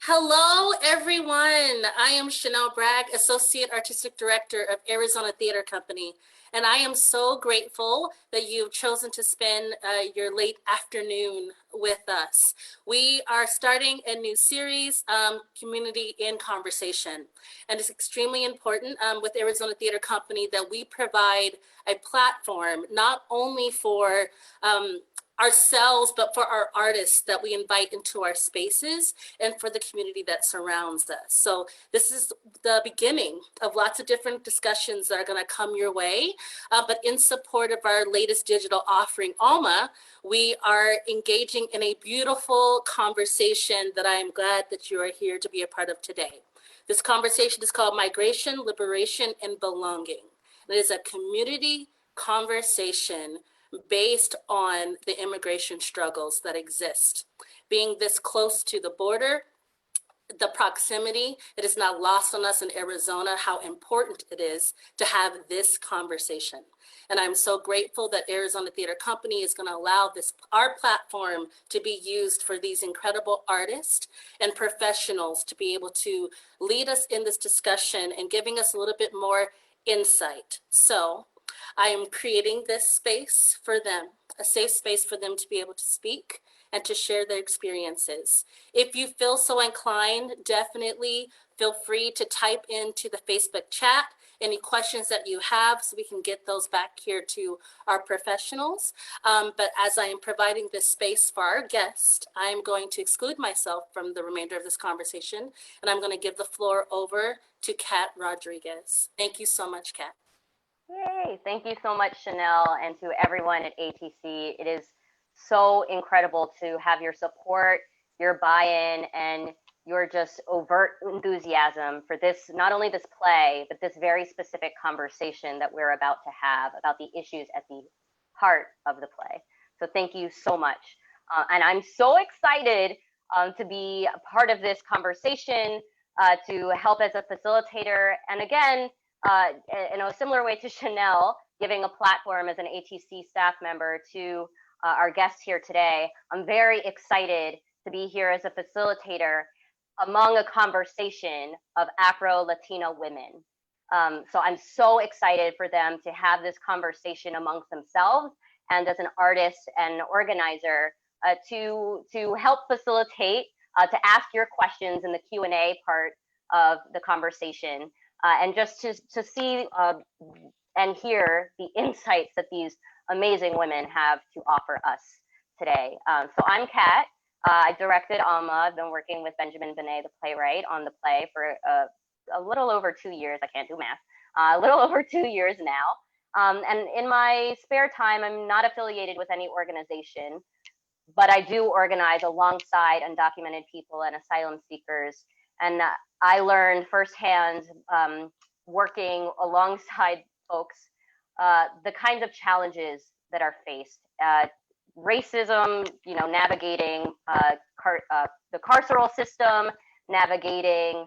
Hello, everyone. I am Chanel Bragg, Associate Artistic Director of Arizona Theater Company, and I am so grateful that you've chosen to spend your late afternoon with us. We are starting a new series, Community in Conversation, and it's extremely important with Arizona Theater Company that we provide a platform not only for ourselves, but for our artists that we invite into our spaces and for the community that surrounds us. So this is the beginning of lots of different discussions that are going to come your way. But in support of our latest digital offering, Alma, we are engaging in a beautiful conversation that I am glad that you are here to be a part of today. This conversation is called Migration, Liberation, and Belonging. It is a community conversation based on the immigration struggles that exist. Being this close to the border, the proximity, it is not lost on us in Arizona how important it is to have this conversation. And I'm so grateful that Arizona Theater Company is going to allow our platform to be used for these incredible artists and professionals to be able to lead us in this discussion and giving us a little bit more insight. So I am creating this space for them, a safe space for them to be able to speak and to share their experiences. If you feel so inclined, definitely feel free to type into the Facebook chat any questions that you have so we can get those back here to our professionals. But as I am providing this space for our guest, I am going to exclude myself from the remainder of this conversation, and I'm going to give the floor over to Kat Rodriguez. Thank you so much, Kat. Yay! Thank you so much, Chanel, and to everyone at ATC. It is so incredible to have your support, your buy-in, and your just overt enthusiasm for this, not only this play, but this very specific conversation that we're about to have about the issues at the heart of the play. So thank you so much. And I'm so excited to be a part of this conversation, to help as a facilitator. And again, in a similar way to Chanel, giving a platform as an ATC staff member to our guests here today. I'm very excited to be here as a facilitator among a conversation of Afro-Latina women. So I'm so excited for them to have this conversation amongst themselves, and as an artist and organizer to help facilitate, to ask your questions in the Q&A part of the conversation. And just to see and hear the insights that these amazing women have to offer us today. So I'm Kat. I directed Alma. I've been working with Benjamin Benet, the playwright, on the play for a little over 2 years. I can't do math. A little over 2 years now. And in my spare time, I'm not affiliated with any organization, but I do organize alongside undocumented people and asylum seekers. And I learned firsthand, working alongside folks, the kinds of challenges that are faced. Racism, navigating the carceral system, navigating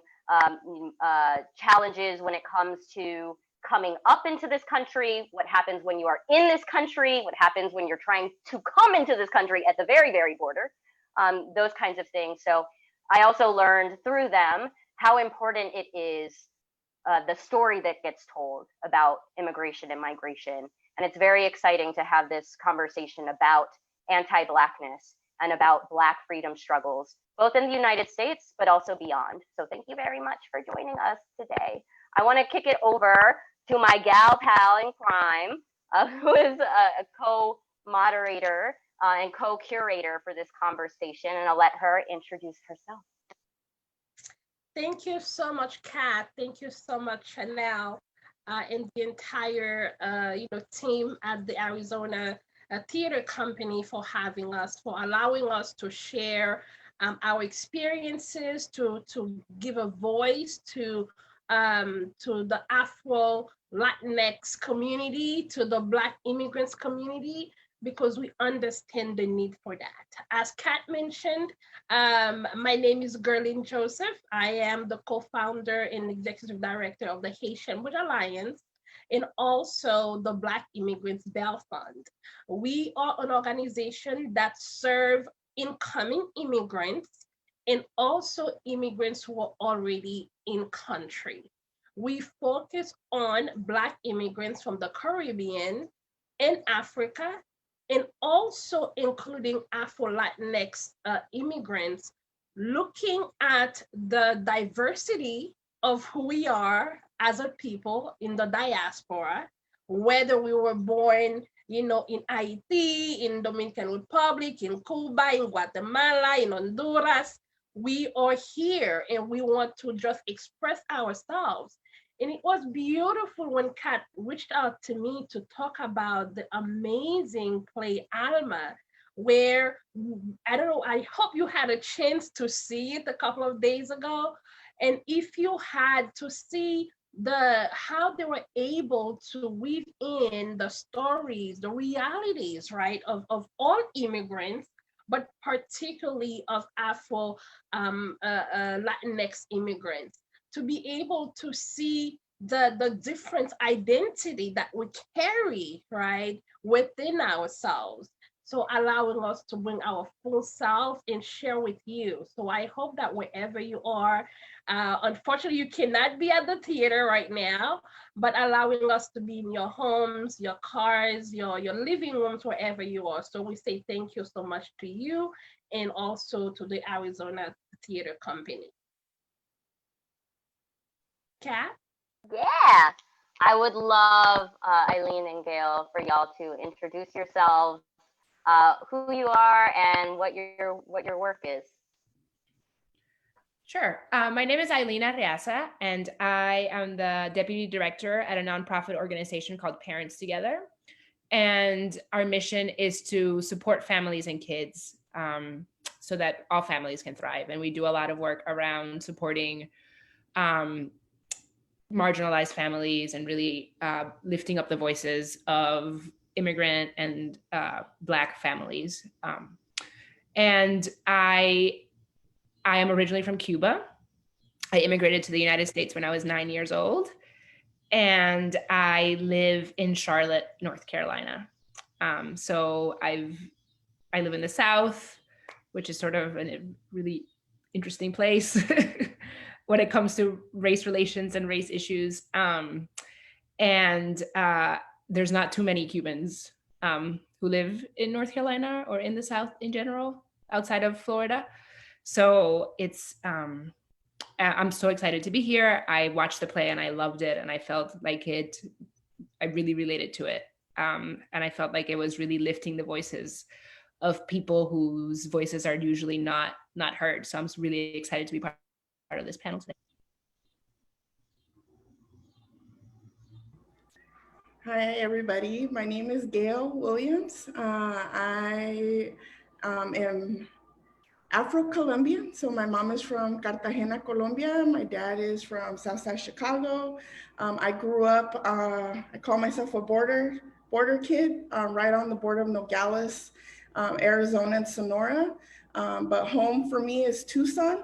challenges when it comes to coming up into this country, what happens when you are in this country, what happens when you're trying to come into this country at the very, very border, those kinds of things. So I also learned through them how important it is, the story that gets told about immigration and migration. And it's very exciting to have this conversation about anti-Blackness and about Black freedom struggles, both in the United States, but also beyond. So thank you very much for joining us today. I want to kick it over to my gal pal in crime, who is a co-moderator and co-curator for this conversation, and I'll let her introduce herself. Thank you so much, Kat. Thank you so much, Chanel, and the entire team at the Arizona Theater Company for having us, for allowing us to share our experiences, to give a voice to the Afro-Latinx community, to the Black immigrants community, because we understand the need for that. As Kat mentioned, my name is Gerlin Joseph. I am the co-founder and executive director of the Haitian Wood Alliance, and also the Black Immigrants Bail Fund. We are an organization that serve incoming immigrants and also immigrants who are already in country. We focus on Black immigrants from the Caribbean and Africa, and also including Afro-Latinx immigrants, looking at the diversity of who we are as a people in the diaspora, whether we were born, in Haiti, in Dominican Republic, in Cuba, in Guatemala, in Honduras. We are here and we want to just express ourselves. And it was beautiful when Kat reached out to me to talk about the amazing play Alma, where I don't know, I hope you had a chance to see it a couple of days ago. And if you had to see how they were able to weave in the stories, the realities, right, of all immigrants, but particularly of Latinx immigrants, to be able to see the different identity that we carry, right, within ourselves. So allowing us to bring our full self and share with you. So I hope that wherever you are, unfortunately, you cannot be at the theater right now, but allowing us to be in your homes, your cars, your living rooms, wherever you are. So we say thank you so much to you and also to the Arizona Theater Company. Kat? Yeah, I would love Eileen and Gail for y'all to introduce yourselves, who you are, and what your work is. Sure. My name is Eileen Arriaza, and I am the deputy director at a nonprofit organization called Parents Together. And our mission is to support families and kids so that all families can thrive. And we do a lot of work around supporting marginalized families and really lifting up the voices of immigrant and Black families. And I am originally from Cuba. I immigrated to the United States when I was 9 years old, and I live in Charlotte, North Carolina. So I live in the South, which is sort of a really interesting place when it comes to race relations and race issues. And there's not too many Cubans who live in North Carolina or in the South in general, outside of Florida. So I'm so excited to be here. I watched the play and I loved it, and I felt like I really related to it. And I felt like it was really lifting the voices of people whose voices are usually not heard. So I'm really excited to be part of this panel today. Hi, everybody. My name is Gail Williams. I am Afro-Colombian. So my mom is from Cartagena, Colombia. My dad is from Southside Chicago. I grew up, I call myself a border kid, right on the border of Nogales, Arizona and Sonora. But home for me is Tucson.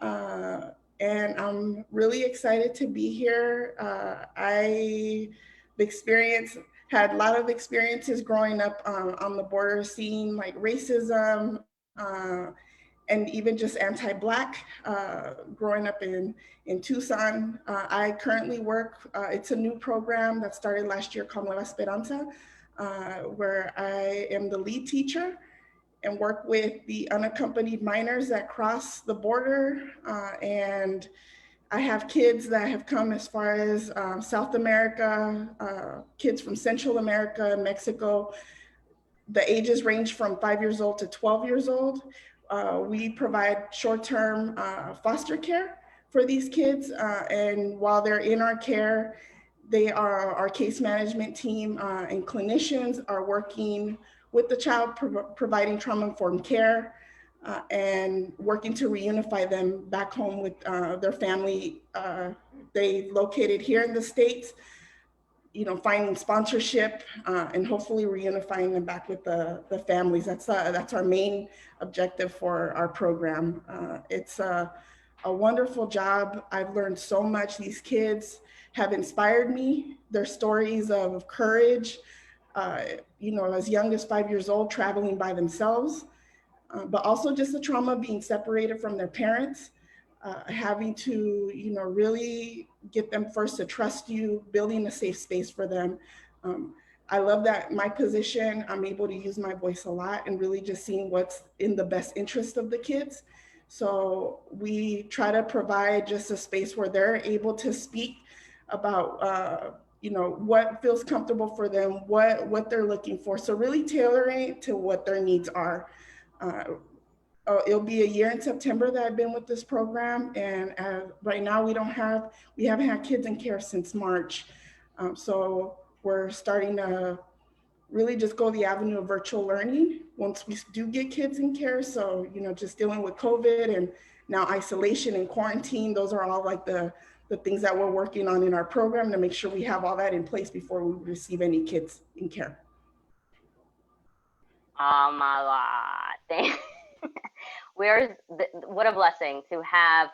And I'm really excited to be here. Had a lot of experiences growing up on the border, seeing like racism and even just anti-Black growing up in Tucson. I currently work, it's a new program that started last year called Nueva Esperanza, where I am the lead teacher and work with the unaccompanied minors that cross the border. And I have kids that have come as far as South America, kids from Central America, Mexico. The ages range from 5 years old to 12 years old. We provide short-term foster care for these kids. And while they're in our care, our case management team and clinicians are working with the child, providing trauma-informed care and working to reunify them back home with their family. They located here in the States, finding sponsorship and hopefully reunifying them back with the families. That's our main objective for our program. It's a wonderful job. I've learned so much. These kids have inspired me. Their stories of courage, as young as 5 years old, traveling by themselves. but also just the trauma of being separated from their parents, having to, really get them first to trust you, building a safe space for them. Um, I love that my position, I'm able to use my voice a lot and really just seeing what's in the best interest of the kids. So we try to provide just a space where they're able to speak about, what feels comfortable for them, what they're looking for. So really tailoring to what their needs are. Uh, it'll be a year in September that I've been with this program, and right now we haven't had kids in care since March. So we're starting to really just go the avenue of virtual learning once we do get kids in care. So, just dealing with COVID and now isolation and quarantine, those are all like the things that we're working on in our program to make sure we have all that in place before we receive any kids in care. Oh my God. What a blessing to have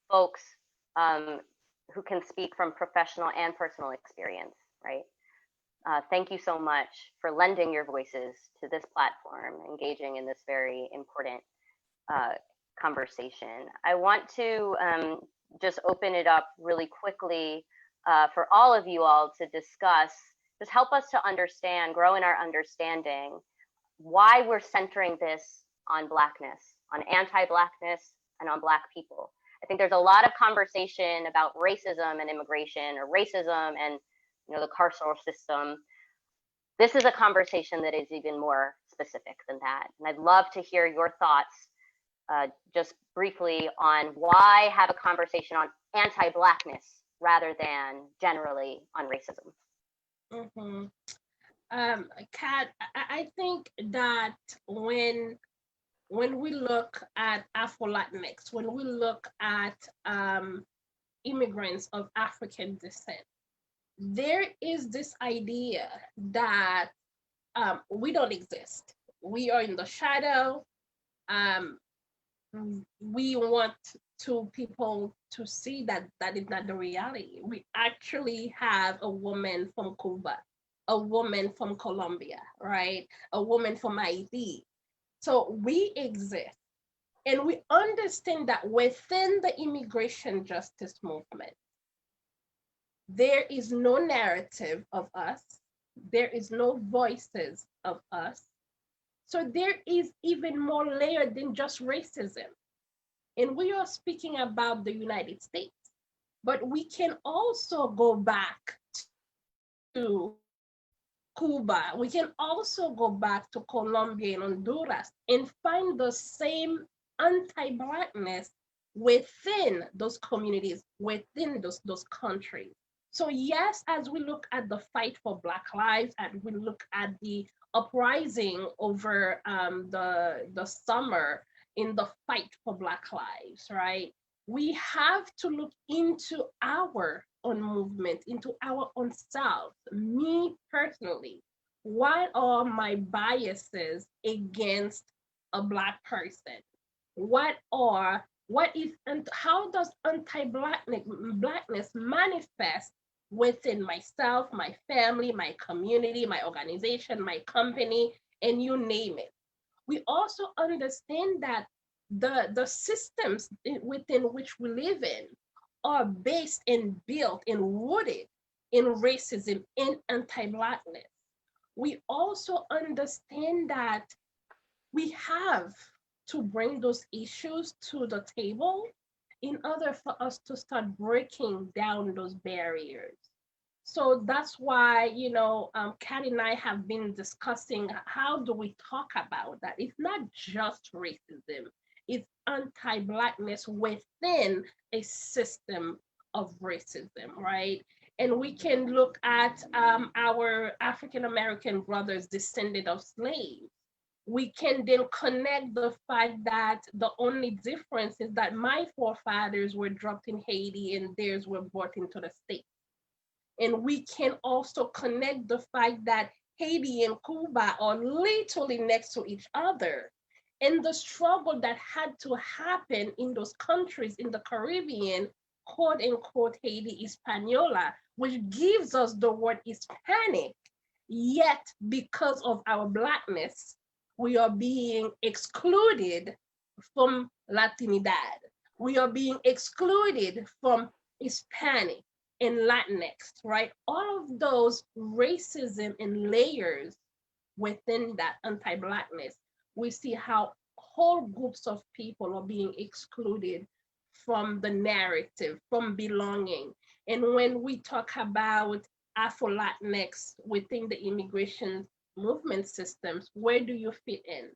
folks who can speak from professional and personal experience, right? Thank you so much for lending your voices to this platform, engaging in this very important conversation. I want to just open it up really quickly for all of you all to discuss, just help us to understand, grow in our understanding why we're centering this on Blackness, on anti-Blackness, and on Black people. I think there's a lot of conversation about racism and immigration, or racism and the carceral system. This is a conversation that is even more specific than that. And I'd love to hear your thoughts just briefly on why have a conversation on anti-Blackness rather than generally on racism. Mm-hmm. Kat, I think that when we look at Afro-Latinx, when we look at immigrants of African descent, there is this idea that we don't exist. We are in the shadow. We want people to see that that is not the reality. We actually have a woman from Cuba, a woman from Colombia, right? A woman from Haiti. So we exist. And we understand that within the immigration justice movement, there is no narrative of us. There is no voices of us. So there is even more layered than just racism. And we are speaking about the United States, but we can also go back to Cuba. We can also go back to Colombia and Honduras and find the same anti-Blackness within those communities, within those countries. So yes, as we look at the fight for Black lives and we look at the uprising over the summer in the fight for Black lives, right? We have to look into our own movement, into our own self. Me personally, what are my biases against a Black person? And how does anti-Blackness manifest within myself, my family, my community, my organization, my company, and you name it? We also understand that the systems within which we live in are based and built and rooted in racism and anti-Blackness. We also understand that we have to bring those issues to the table in order for us to start breaking down those barriers. So that's why, Kat and I have been discussing how do we talk about that? It's not just racism, it's anti-Blackness within a system of racism, right? And we can look at our African-American brothers descended of slaves. We can then connect the fact that the only difference is that my forefathers were dropped in Haiti and theirs were brought into the States. And we can also connect the fact that Haiti and Cuba are literally next to each other. And the struggle that had to happen in those countries in the Caribbean, quote unquote Haiti Hispaniola, which gives us the word Hispanic, yet because of our Blackness, we are being excluded from Latinidad. We are being excluded from Hispanic and Latinx, right? All of those racism and layers within that anti-Blackness, we see how whole groups of people are being excluded from the narrative, from belonging. And when we talk about Afro-Latinx within the immigration movement systems, where do you fit in?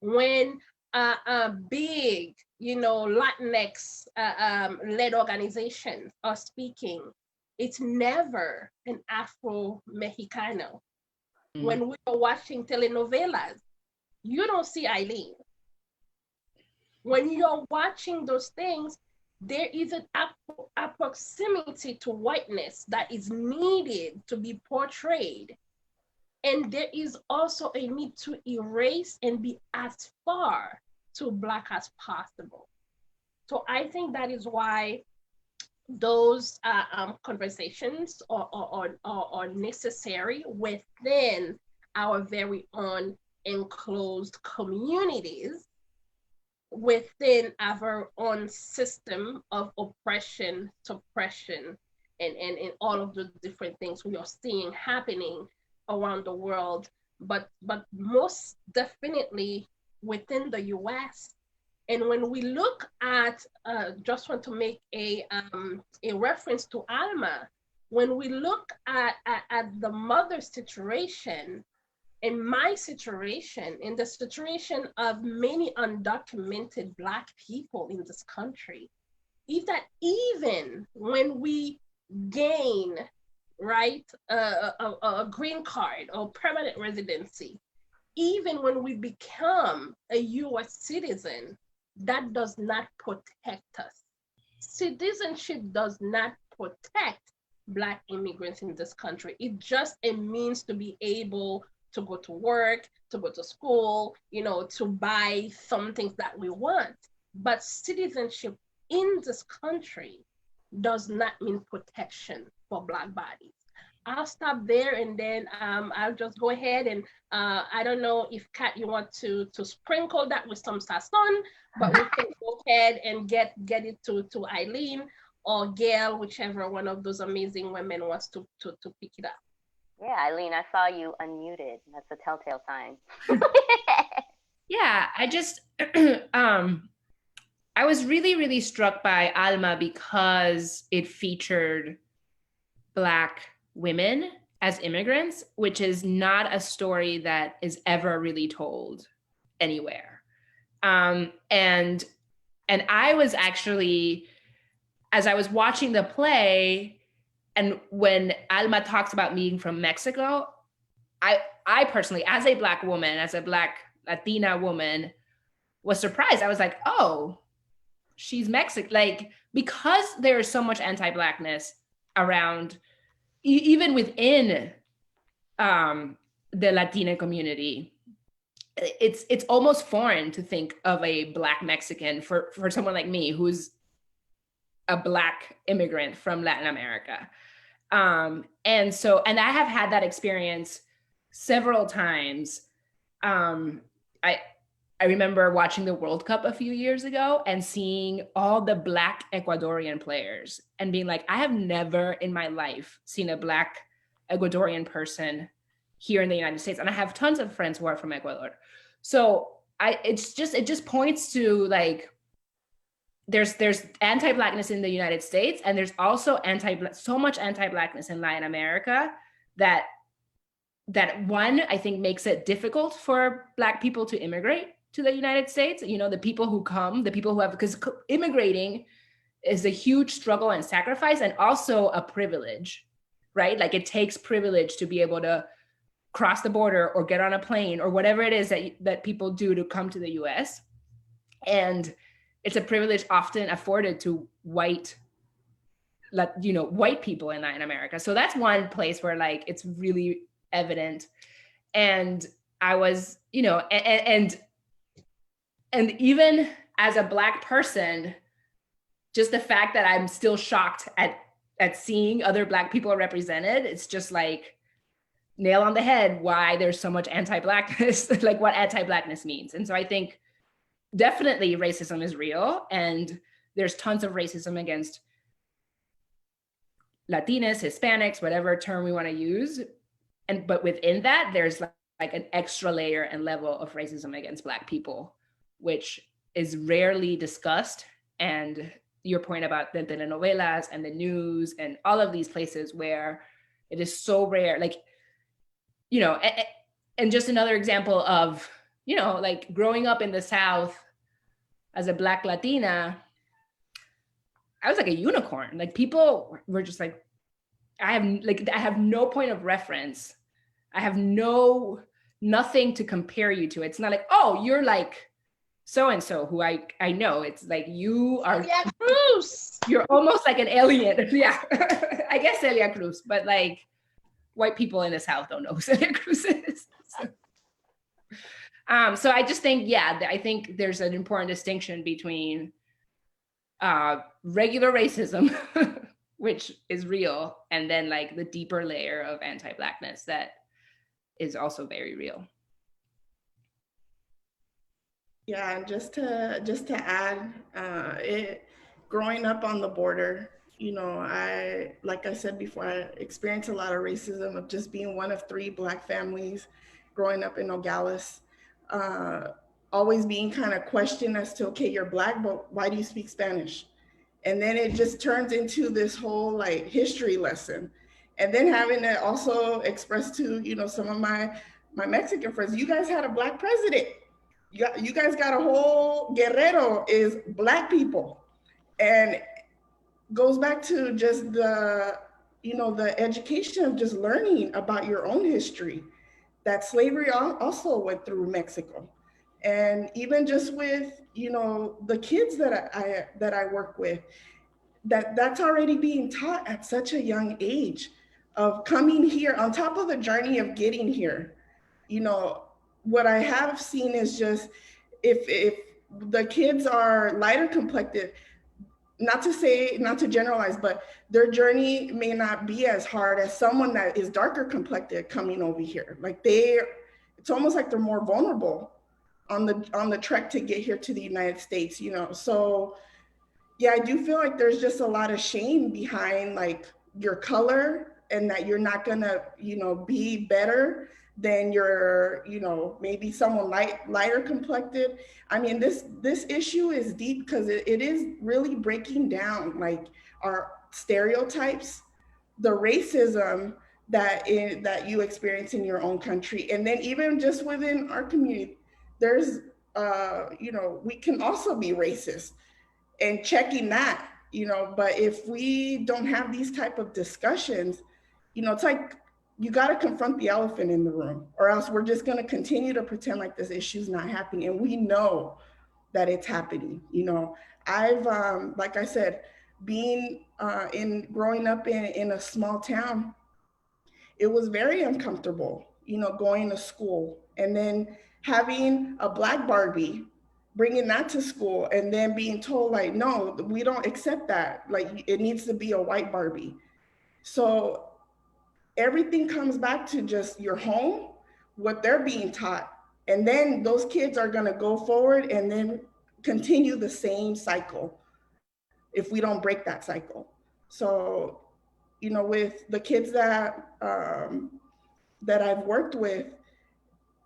When big, Latinx led organizations are speaking, it's never an Afro-Mexicano. When we are watching telenovelas, you don't see Eileen. When you're watching those things, there is a proximity to whiteness that is needed to be portrayed. And there is also a need to erase and be as far to Black as possible. So I think that is why those conversations are necessary within our very own enclosed communities, within our own system of oppression, suppression, and all of the different things we are seeing happening around the world, but most definitely within the US. And when we look at, just want to make a reference to Alma, when we look at the mother situation, in my situation, in the situation of many undocumented Black people in this country, is that even when we gain, right, a green card or permanent residency, even when we become a US citizen, that does not protect us. Citizenship does not protect Black immigrants in this country. It's just a means to be able to go to work, to go to school, to buy some things that we want. But citizenship in this country does not mean protection for Black bodies. I'll stop there, and then I'll just go ahead and I don't know if Kat, you want to sprinkle that with some sazon, but we can go ahead and get it to Eileen or Gail, whichever one of those amazing women wants to pick it up. Yeah, Eileen, I saw you unmuted. That's a telltale sign. Yeah, I just I was really, really struck by Alma because it featured Black women as immigrants, which is not a story that is ever really told anywhere. And I was actually, as I was watching the play, and when Alma talks about being from Mexico, I personally, as a Black woman, as a Black Latina woman, was surprised. I was like, oh, she's Mexican. Like, because there is so much anti-Blackness around, even within the Latina community, it's almost foreign to think of a Black Mexican for someone like me, who's a Black immigrant from Latin America. And I have had that experience several times. I remember watching the World Cup a few years ago and seeing all the Black Ecuadorian players and being like, I have never in my life seen a Black Ecuadorian person here in the United States. And I have tons of friends who are from Ecuador. So it just points to, like, there's anti-Blackness in the United States, and there's also so much anti-Blackness in Latin America that one, I think, makes it difficult for Black people to immigrate to the United States. The people who come, the people who have, because immigrating is a huge struggle and sacrifice, and also a privilege, right? Like, it takes privilege to be able to cross the border or get on a plane or whatever it is that people do to come to the US. And it's a privilege often afforded to white people in Latin America. So that's one place where, like, it's really evident. And I was, and even as a Black person, just the fact that I'm still shocked at seeing other Black people represented, it's just like, nail on the head why there's so much anti-Blackness, like what anti-Blackness means. And so I think definitely racism is real, and there's tons of racism against Latinas, Hispanics, whatever term we want to use. But within that, there's like an extra layer and level of racism against Black people, which is rarely discussed. And your point about the telenovelas and the news and all of these places where it is so rare, like, you know, and just another example of, you know, like growing up in the South as a Black Latina, I was like a unicorn. Like people were just like, I have no point of reference. I have nothing to compare you to. It's not like, oh, you're like so-and-so who I know. It's like you are, Yeah, Cruz. You're almost like an alien. Yeah, I guess Celia Cruz, but like white people in the South don't know who Celia Cruz is. So I just think, yeah, I think there's an important distinction between regular racism, which is real, and then like the deeper layer of anti-Blackness that is also very real. Yeah, and just to add, growing up on the border, you know, like I said before, I experienced a lot of racism of just being one of 3 Black families growing up in Nogales. Always being kind of questioned as to, okay, you're Black, but why do you speak Spanish? And then it just turns into this whole like history lesson. And then having to also express to, you know, some of my Mexican friends, you guys had a Black president. You guys got a whole Guerrero is Black people. And goes back to just the, you know, the education of just learning about your own history, that slavery also went through Mexico. And even just with, you know, the kids that I work with, that's already being taught at such a young age of coming here on top of the journey of getting here. You know, what I have seen is just if the kids are lighter complected, not to generalize, but their journey may not be as hard as someone that is darker complected coming over here. Like it's almost like they're more vulnerable on the trek to get here to the United States, you know. So yeah, I do feel like there's just a lot of shame behind like your color, and that you're not gonna, you know, be better than your, you know, maybe someone lighter complected. I mean, this issue is deep because it is really breaking down like our stereotypes, the racism that you experience in your own country, and then even just within our community, there's you know, we can also be racist, and checking that, you know. But if we don't have these type of discussions, you know, it's like you got to confront the elephant in the room, or else we're just going to continue to pretend like this issue's not happening, and we know that it's happening. You know, I've like I said, being in growing up in a small town, it was very uncomfortable, you know, going to school and then having a Black Barbie, bringing that to school, and then being told like, no, we don't accept that. Like it needs to be a white Barbie. So everything comes back to just your home, what they're being taught. And then those kids are going to go forward and then continue the same cycle if we don't break that cycle. So, you know, with the kids that I've worked with,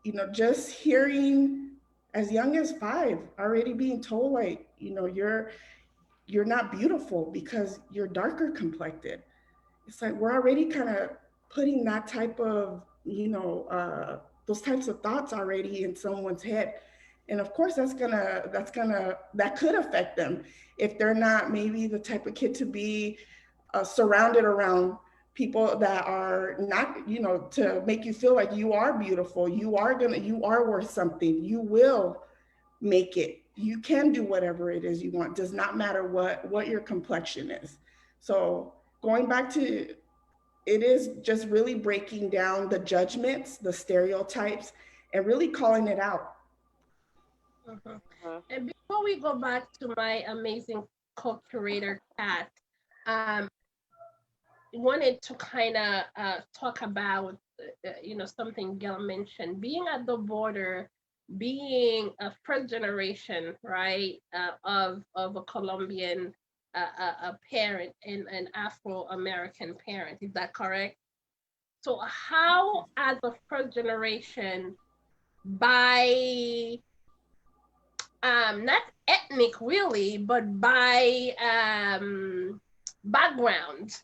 you know, just hearing as young as 5 already being told like, you know, you're not beautiful because you're darker complected. It's like we're already kind of putting that type of, you know, those types of thoughts already in someone's head. And of course that could affect them if they're not maybe the type of kid to be surrounded around people that are not, you know, to make you feel like you are beautiful, you are worth something, you will make it, you can do whatever it is you want, does not matter what your complexion is. So going back to, it is just really breaking down the judgments, the stereotypes, and really calling it out. And before we go back to my amazing co-curator, Kat, wanted to kind of talk about something Gail mentioned, being at the border, being a first generation, right, of a Colombian a parent and an Afro-American parent. Is that correct? So how, as a first generation, by not ethnic really, but by background,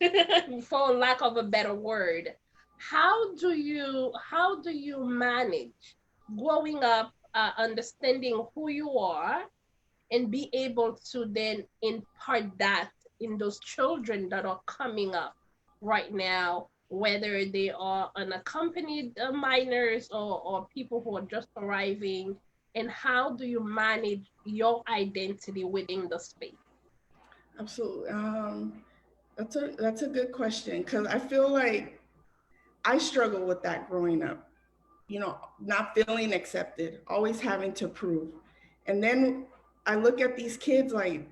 for lack of a better word, how do you manage growing up, understanding who you are, and be able to then impart that in those children that are coming up right now, whether they are unaccompanied minors, or people who are just arriving, and how do you manage your identity within the space? Absolutely. That's a good question, because I feel like I struggle with that growing up. Not feeling accepted, always having to prove. And then I look at these kids like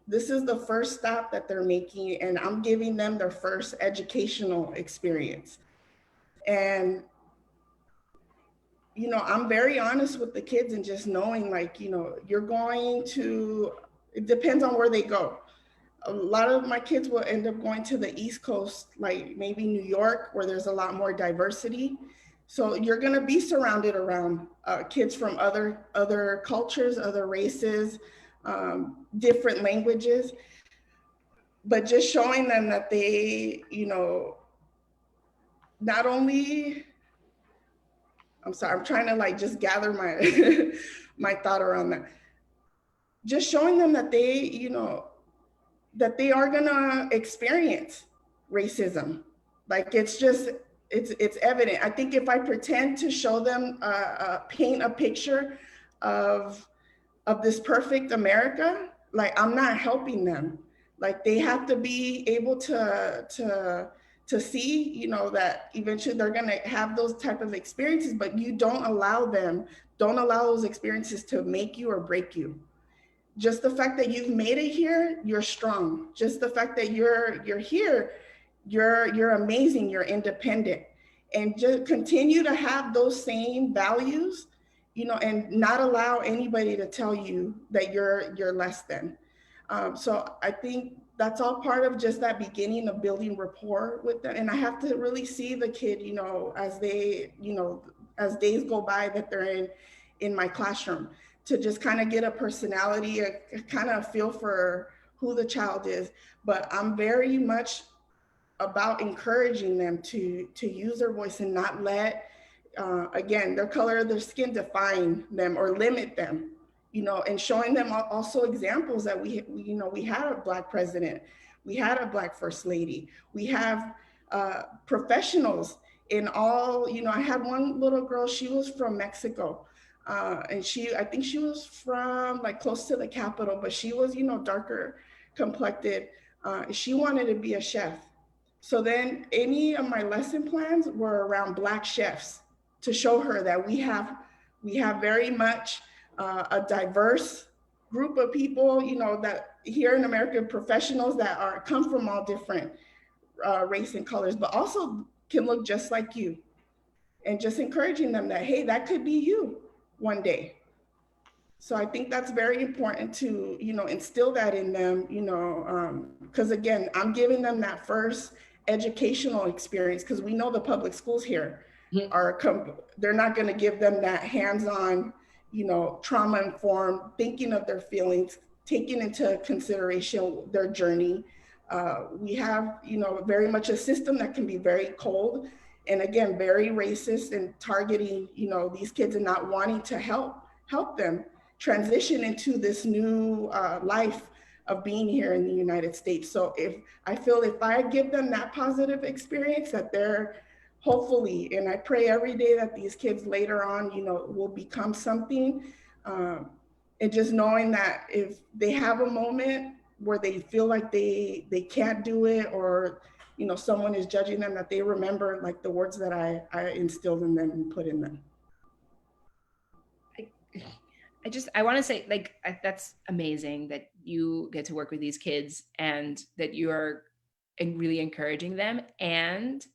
this is the first stop that they're making, and I'm giving them their first educational experience. And I'm very honest with the kids, and just knowing, like, you're going to, it depends on where they go. A lot of my kids will end up going to the East Coast, like maybe New York, where there's a lot more diversity. So you're going to be surrounded around kids from other cultures, other races, different languages, but just showing them that they, not only, I'm sorry, I'm trying to like just gather my my thought around that. Just showing them that they, that they are gonna experience racism. Like it's evident. I think if I pretend to show them, paint a picture of this perfect America, like I'm not helping them. Like they have to be able to see, that eventually they're gonna have those type of experiences, but you don't allow those experiences to make you or break you. Just the fact that you've made it here, you're strong. Just the fact that you're here, you're amazing, you're independent. And just continue to have those same values, and not allow anybody to tell you that you're less than. So I think that's all part of just that beginning of building rapport with them. And I have to really see the kid, as they, as days go by that they're in my classroom, to just kind of get a personality, a kind of feel for who the child is. But I'm very much about encouraging them to use their voice, and not let, again, their color of their skin define them or limit them. And showing them also examples that we had a Black president, we had a Black first lady, we have professionals in all. I had one little girl, she was from Mexico, and I think she was from like close to the capital, but she was, darker complected. She wanted to be a chef. So then any of my lesson plans were around Black chefs, to show her that we have very much a diverse group of people, that here in America, professionals that come from all different race and colors, but also can look just like you. And just encouraging them that, hey, that could be you one day. So I think that's very important to, instill that in them, because again, I'm giving them that first educational experience, because we know the public schools here are, they're not going to give them that hands-on, trauma informed, thinking of their feelings, taking into consideration their journey. We have, very much a system that can be very cold, and again, very racist, and targeting, these kids and not wanting to help them transition into this new life of being here in the United States. So if I give them that positive experience, that they're hopefully, and I pray every day that these kids later on, will become something. And just knowing that if they have a moment where they feel like they can't do it, or someone is judging them, that they remember like the words that I instilled in them and put in them. I want to say, like, that's amazing that you get to work with these kids and that you are really encouraging them. And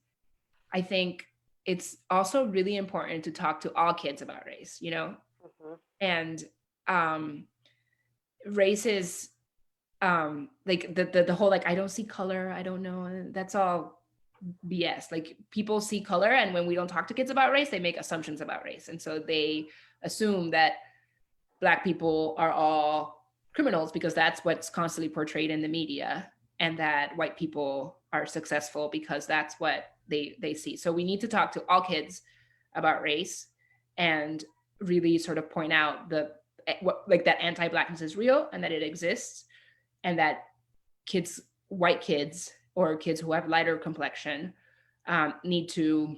I think it's also really important to talk to all kids about race, you know? Mhm. And race is like the whole like I don't see color, I don't know, that's all BS. Like people see color, and when we don't talk to kids about race, they make assumptions about race, and so they assume that Black people are all criminals because that's what's constantly portrayed in the media, and that white people are successful because that's what they see. So we need to talk to all kids about race and really sort of point out the what like that anti-Blackness is real and that it exists, and that kids, white kids or kids who have lighter complexion, need to,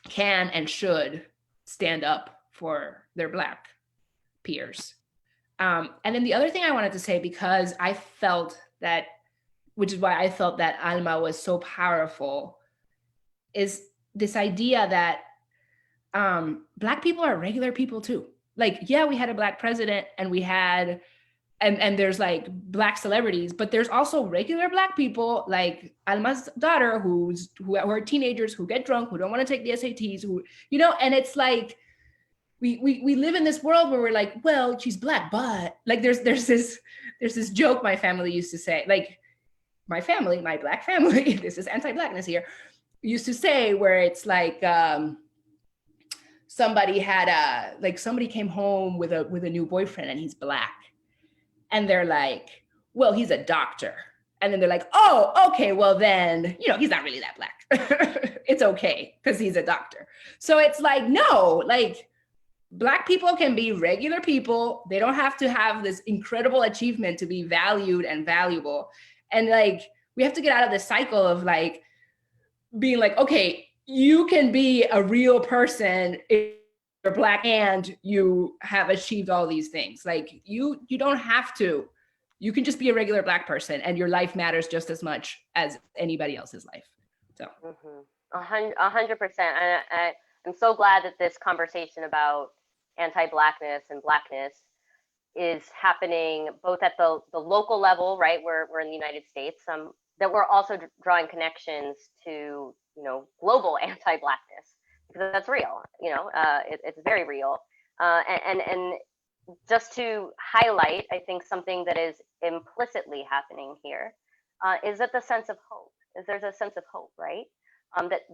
can and should stand up for their Black peers. And then the other thing I wanted to say, because I felt that, which is why I felt that Alma was so powerful, is this idea that Black people are regular people too. Like, yeah, we had a Black president and we had, and there's like Black celebrities, but there's also regular Black people like Alma's daughter who are teenagers who get drunk, who don't want to take the SATs, who, you know, and it's like, we live in this world where we're like, well, she's Black, but like there's this joke my family used to say, like my family, my Black family, this is anti-Blackness here, used to say, where it's like somebody came home with a new boyfriend and he's Black, and they're like, well, he's a doctor, and then they're like, oh, okay, well then, you know, he's not really that Black. It's okay because he's a doctor. So it's like, no, like Black people can be regular people. They don't have to have this incredible achievement to be valued and valuable. And like, we have to get out of this cycle of like being like, okay, you can be a real person if you're Black and you have achieved all these things. Like you don't have to. You can just be a regular Black person and your life matters just as much as anybody else's life. So. 100%. I'm so glad that this conversation about anti-Blackness and Blackness is happening both at the local level, right? We're in the United States, that we're also drawing connections to, you know, global anti-Blackness, because that's real, you know, it's very real. And just to highlight, I think something that is implicitly happening here is that the sense of hope, is there's a sense of hope, right?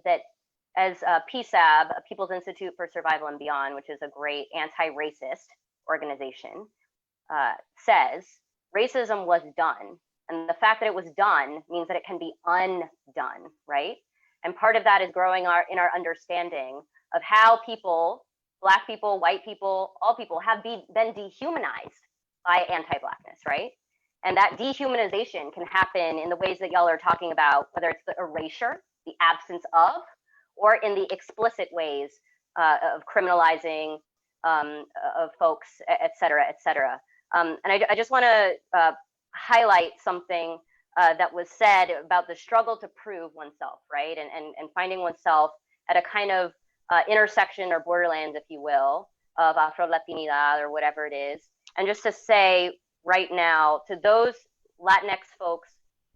That as PSAB, People's Institute for Survival and Beyond, which is a great anti-racist organization, says racism was done. And the fact that it was done means that it can be undone, right? And part of that is growing in our understanding of how people, Black people, white people, all people have been dehumanized by anti-Blackness, right? And that dehumanization can happen in the ways that y'all are talking about, whether it's the erasure, the absence of, or in the explicit ways of criminalizing of folks, et cetera, et cetera. And I just want to highlight something that was said about the struggle to prove oneself, right? And finding oneself at a kind of intersection or borderlands, if you will, of Afro-Latinidad or whatever it is. And just to say right now, to those Latinx folks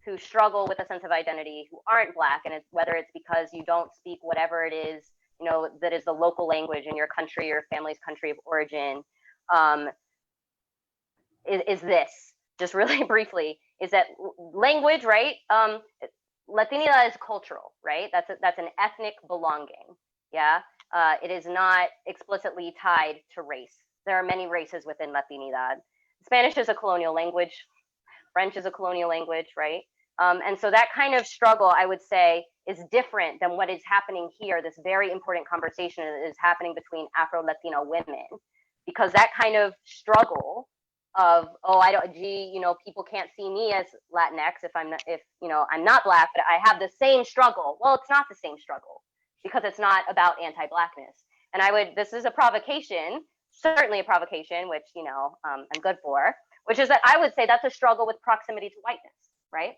who struggle with a sense of identity, who aren't Black, and whether it's because you don't speak whatever it is, you know, that is the local language in your country, your family's country of origin, is this, just really briefly, is that language, right? Latinidad is cultural, right? That's an ethnic belonging, yeah? It is not explicitly tied to race. There are many races within Latinidad. Spanish is a colonial language. French is a colonial language, right? And so that kind of struggle, I would say, is different than what is happening here, this very important conversation that is happening between Afro-Latino women, because that kind of struggle of, oh, you know, people can't see me as Latinx if you know, I'm not Black, but I have the same struggle. Well, it's not the same struggle, because it's not about anti-Blackness. And this is a provocation, certainly a provocation, which, you know, I'm good for, which is that I would say that's a struggle with proximity to whiteness, right?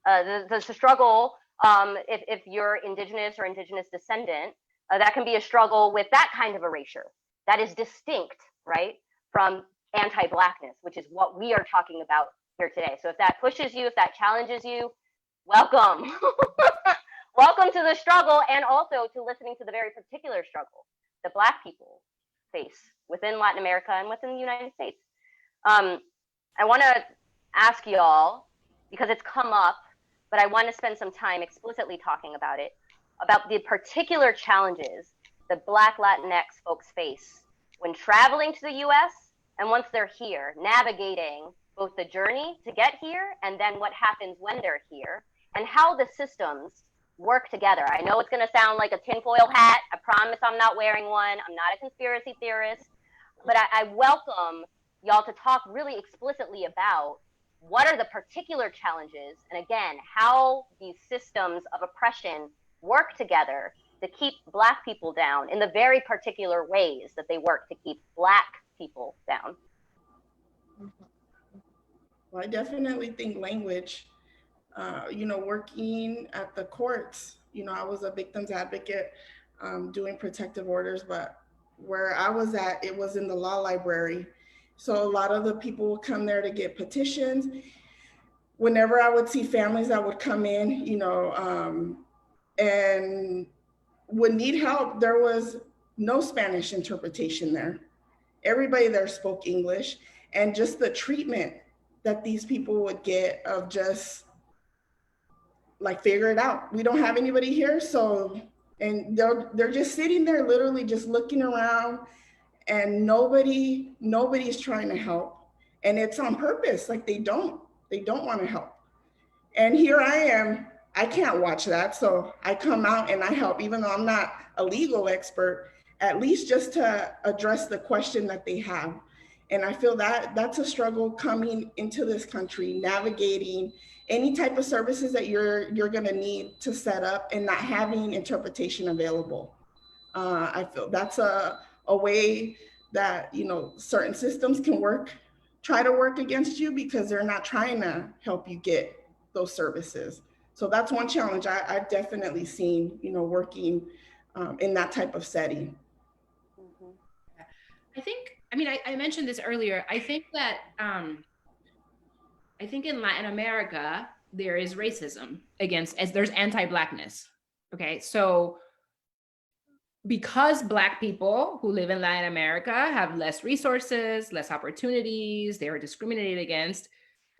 The struggle, if you're Indigenous or Indigenous descendant, that can be a struggle with that kind of erasure that is distinct, right, from anti-Blackness, which is what we are talking about here today. So if that pushes you, if that challenges you, welcome. welcome to the struggle, and also to listening to the very particular struggle that Black people face within Latin America and within the United States. I want to ask y'all, because it's come up, but I want to spend some time explicitly talking about it, about the particular challenges that Black Latinx folks face when traveling to the US and once they're here, navigating both the journey to get here and then what happens when they're here, and how the systems work together. I know it's going to sound like a tinfoil hat. I promise I'm not wearing one. I'm not a conspiracy theorist, but I welcome y'all to talk really explicitly about what are the particular challenges, and again, how these systems of oppression work together to keep Black people down in the very particular ways that they work to keep Black people down. Well, I definitely think language, working at the courts, I was a victim's advocate, doing protective orders, but where I was at, it was in the law library. So a lot of the people would come there to get petitions. Whenever I would see families that would come in, and would need help, there was no Spanish interpretation there. Everybody there spoke English, and just the treatment that these people would get of just like, figure it out. We don't have anybody here. So, and they're just sitting there literally just looking around, and nobody's trying to help. And it's on purpose. Like, they don't want to help. And here I am, I can't watch that. So I come out and I help, even though I'm not a legal expert, at least just to address the question that they have. And I feel that that's a struggle coming into this country, navigating any type of services that you're gonna need to set up and not having interpretation available. I feel that's a way that, certain systems can try to work against you because they're not trying to help you get those services. So that's one challenge I've definitely seen, working in that type of setting. I mentioned this earlier. I think that I think in Latin America, there is racism there's anti-Blackness. Okay, so because Black people who live in Latin America have less resources, less opportunities, they are discriminated against,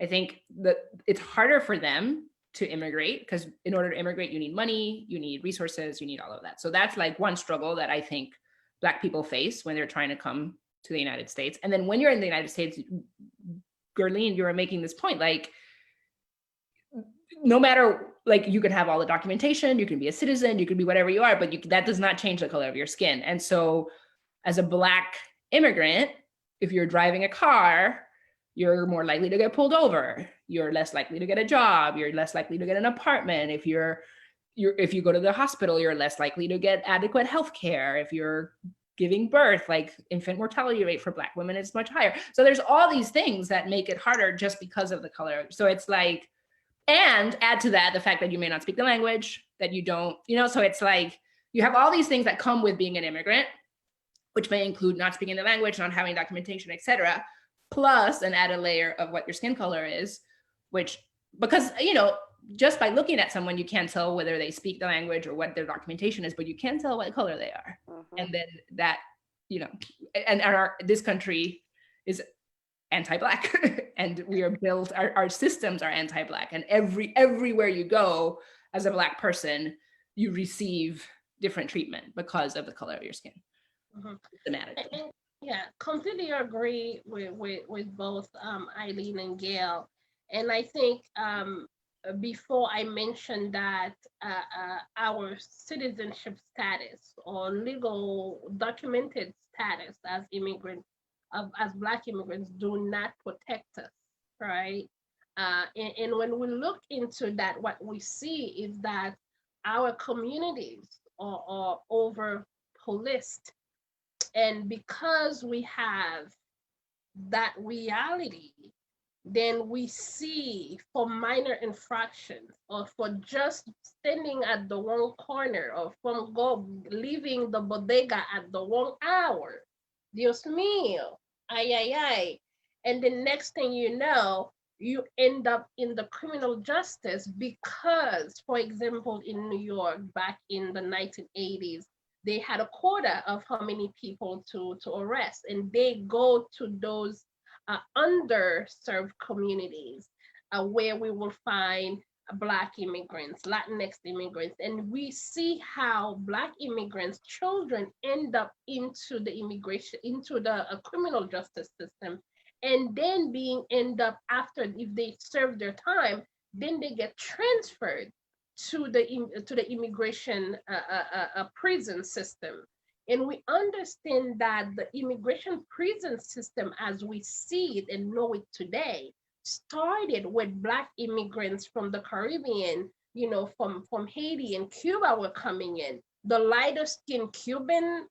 I think that it's harder for them to immigrate, because in order to immigrate, you need money, you need resources, you need all of that. So that's like one struggle that I think Black people face when they're trying to come to the United States. And then when you're in the United States, Gerline, you were making this point, like, no matter, like, you could have all the documentation, you can be a citizen, you can be whatever you are, but that does not change the color of your skin. And so as a Black immigrant, if you're driving a car, you're more likely to get pulled over. You're less likely to get a job. You're less likely to get an apartment. If you go to the hospital, you're less likely to get adequate health care. If you're giving birth, like, infant mortality rate for Black women is much higher. So there's all these things that make it harder just because of the color. So it's like, and add to that the fact that you may not speak the language, that you don't, so it's like, you have all these things that come with being an immigrant, which may include not speaking the language, not having documentation, etc., plus an added layer of what your skin color is, which, because, just by looking at someone, you can't tell whether they speak the language or what their documentation is, but you can tell what color they are. Mm-hmm. And then that, this country is anti-Black and we are built, our systems are anti-Black, and everywhere you go as a Black person, you receive different treatment because of the color of your skin. Mm-hmm. Yeah, completely agree with both Eileen and Gail. And I think before I mentioned that our citizenship status or legal documented status as immigrants, as Black immigrants, do not protect us, right? And when we look into that, what we see is that our communities are over policed. And because we have that reality, then we see for minor infractions or for just standing at the wrong corner or from leaving the bodega at the wrong hour, Dios mío, ay, ay, ay. And the next thing you know, you end up in the criminal justice because, for example, in New York back in the 1980s, they had a quota of how many people to arrest, and they go to those underserved communities where we will find Black immigrants, Latinx immigrants, and we see how Black immigrants' children end up into the immigration, into the criminal justice system, and then being end up after, if they serve their time, then they get transferred to the immigration prison system. And we understand that the immigration prison system, as we see it and know it today, started with Black immigrants from the Caribbean, from Haiti and Cuba were coming in. The lighter skinned Cuban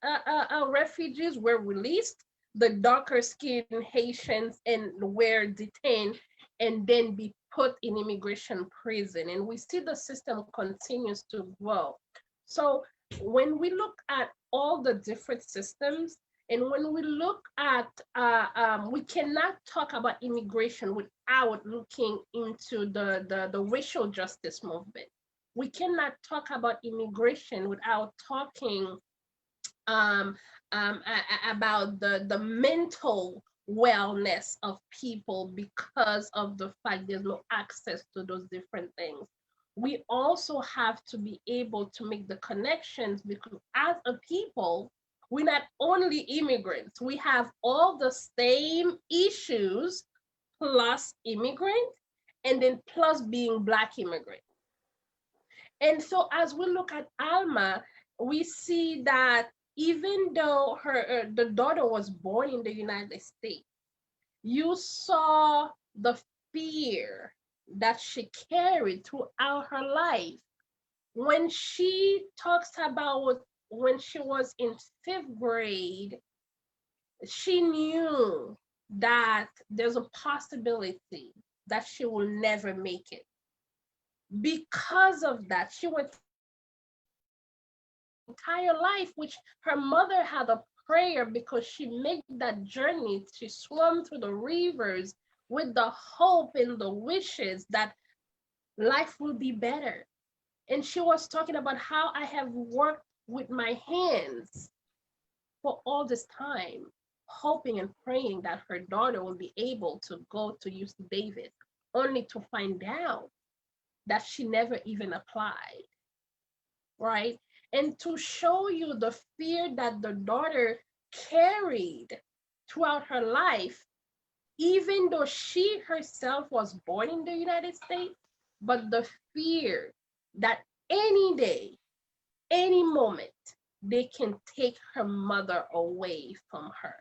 refugees were released. The darker skinned Haitians and were detained and then be put in immigration prison. And we see the system continues to grow. So when we look at all the different systems, and when we look at, we cannot talk about immigration without looking into the racial justice movement. We cannot talk about immigration without talking um, about the mental wellness of people because of the fact there's no access to those different things. We also have to be able to make the connections because as a people, we're not only immigrants, we have all the same issues plus immigrant and then plus being Black immigrant. And so as we look at Alma, we see that even though the daughter was born in the United States, you saw the fear that she carried throughout her life. When she talks about when she was in 5th grade, she knew that there's a possibility that she will never make it. Because of that, she went entire life, which her mother had a prayer because she made that journey. She swam through the rivers with the hope and the wishes that life will be better. And she was talking about how I have worked with my hands for all this time, hoping and praying that her daughter will be able to go to UC Davis, only to find out that she never even applied, right? And to show you the fear that the daughter carried throughout her life, even though she herself was born in the United States, but the fear that any day, any moment, they can take her mother away from her.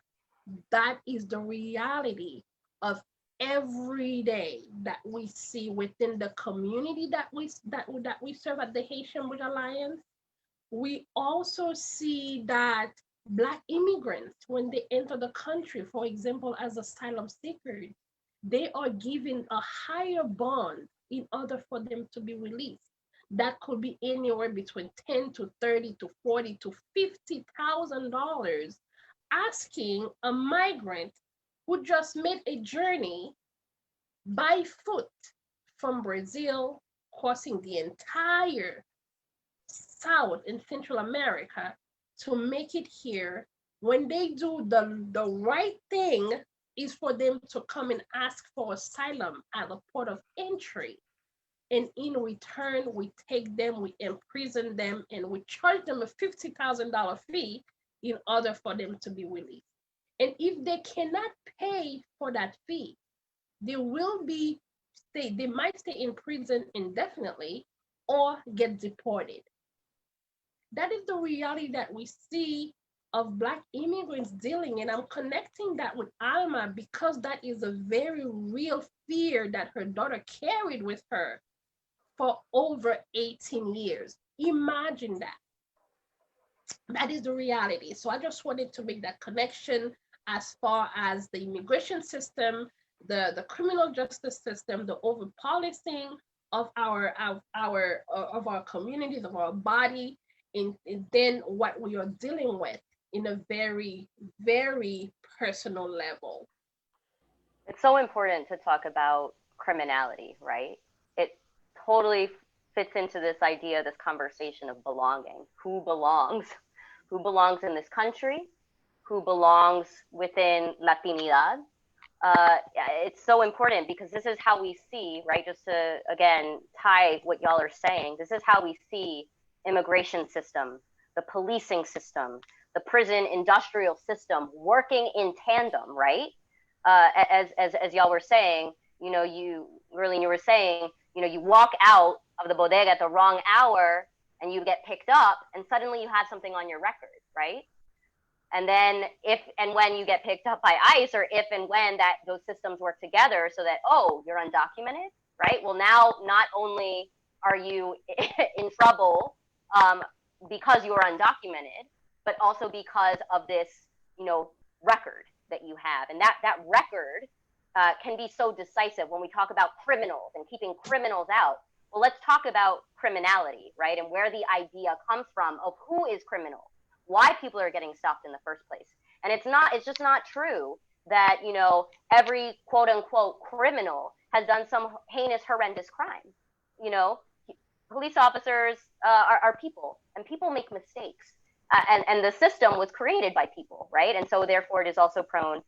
That is the reality of every day that we see within the community that we serve at the Haitian Bridge Alliance. We also see that Black immigrants, when they enter the country, for example, as asylum seekers, they are given a higher bond in order for them to be released. That could be anywhere between 10 to 30 to 40 to $50,000, asking a migrant who just made a journey by foot from Brazil, crossing the entire South and Central America to make it here. When they do the right thing is for them to come and ask for asylum at the port of entry. And in return, we take them, we imprison them, and we charge them a $50,000 fee in order for them to be released. And if they cannot pay for that fee, they might stay in prison indefinitely or get deported. That is the reality that we see of Black immigrants dealing, and I'm connecting that with Alma because that is a very real fear that her daughter carried with her for over 18 years. Imagine that. That is the reality. So I just wanted to make that connection as far as the immigration system, the criminal justice system, the over policing of our communities, of our body, and then what we are dealing with in a very, very personal level. It's so important to talk about criminality, right? It totally fits into this idea, this conversation of belonging. Who belongs? Who belongs in this country? Who belongs within Latinidad? It's so important because this is how we see, right? Just to, again, tie what y'all are saying, this is how we see immigration system, the policing system, the prison industrial system working in tandem, right? As y'all were saying, you know, Riley, you were saying, you know, you walk out of the bodega at the wrong hour and you get picked up and suddenly you have something on your record, right? And then if and when you get picked up by ICE, or if and when that those systems work together so that, oh, you're undocumented, right? Well, now not only are you in trouble because you are undocumented, but also because of this, you know, record that you have. And that record can be so decisive when we talk about criminals and keeping criminals out. Well, let's talk about criminality, right? And where the idea comes from of who is criminal, why people are getting stopped in the first place. And it's just not true that, you know, every quote unquote criminal has done some heinous, horrendous crime. You know, police officers are people, and people make mistakes. And the system was created by people, right? And so therefore it is also prone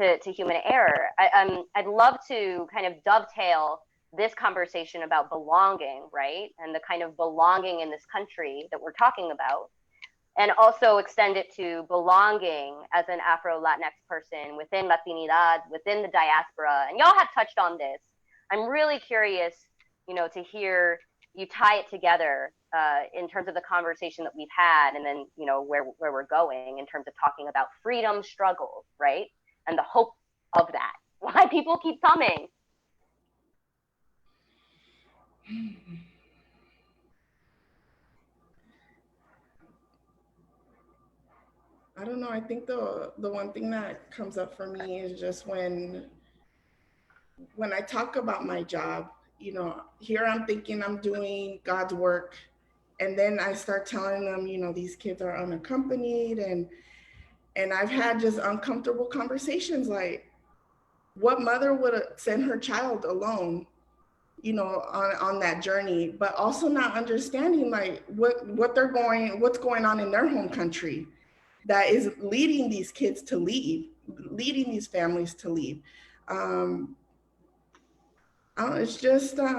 to human error. I'd love to kind of dovetail this conversation about belonging, right? And the kind of belonging in this country that we're talking about, and also extend it to belonging as an Afro-Latinx person within Latinidad, within the diaspora. And y'all have touched on this. I'm really curious, you know, to hear you tie it together in terms of the conversation that we've had, and then, you know, where we're going in terms of talking about freedom struggles, right? And the hope of that. Why people keep coming. I don't know. I think the one thing that comes up for me is just when I talk about my job, you know, here I'm thinking I'm doing God's work, and then I start telling them, you know, these kids are unaccompanied, and I've had just uncomfortable conversations like, what mother would send her child alone, you know, on that journey, but also not understanding like what's going on in their home country that is leading these kids to leave, leading these families to leave. It's just, I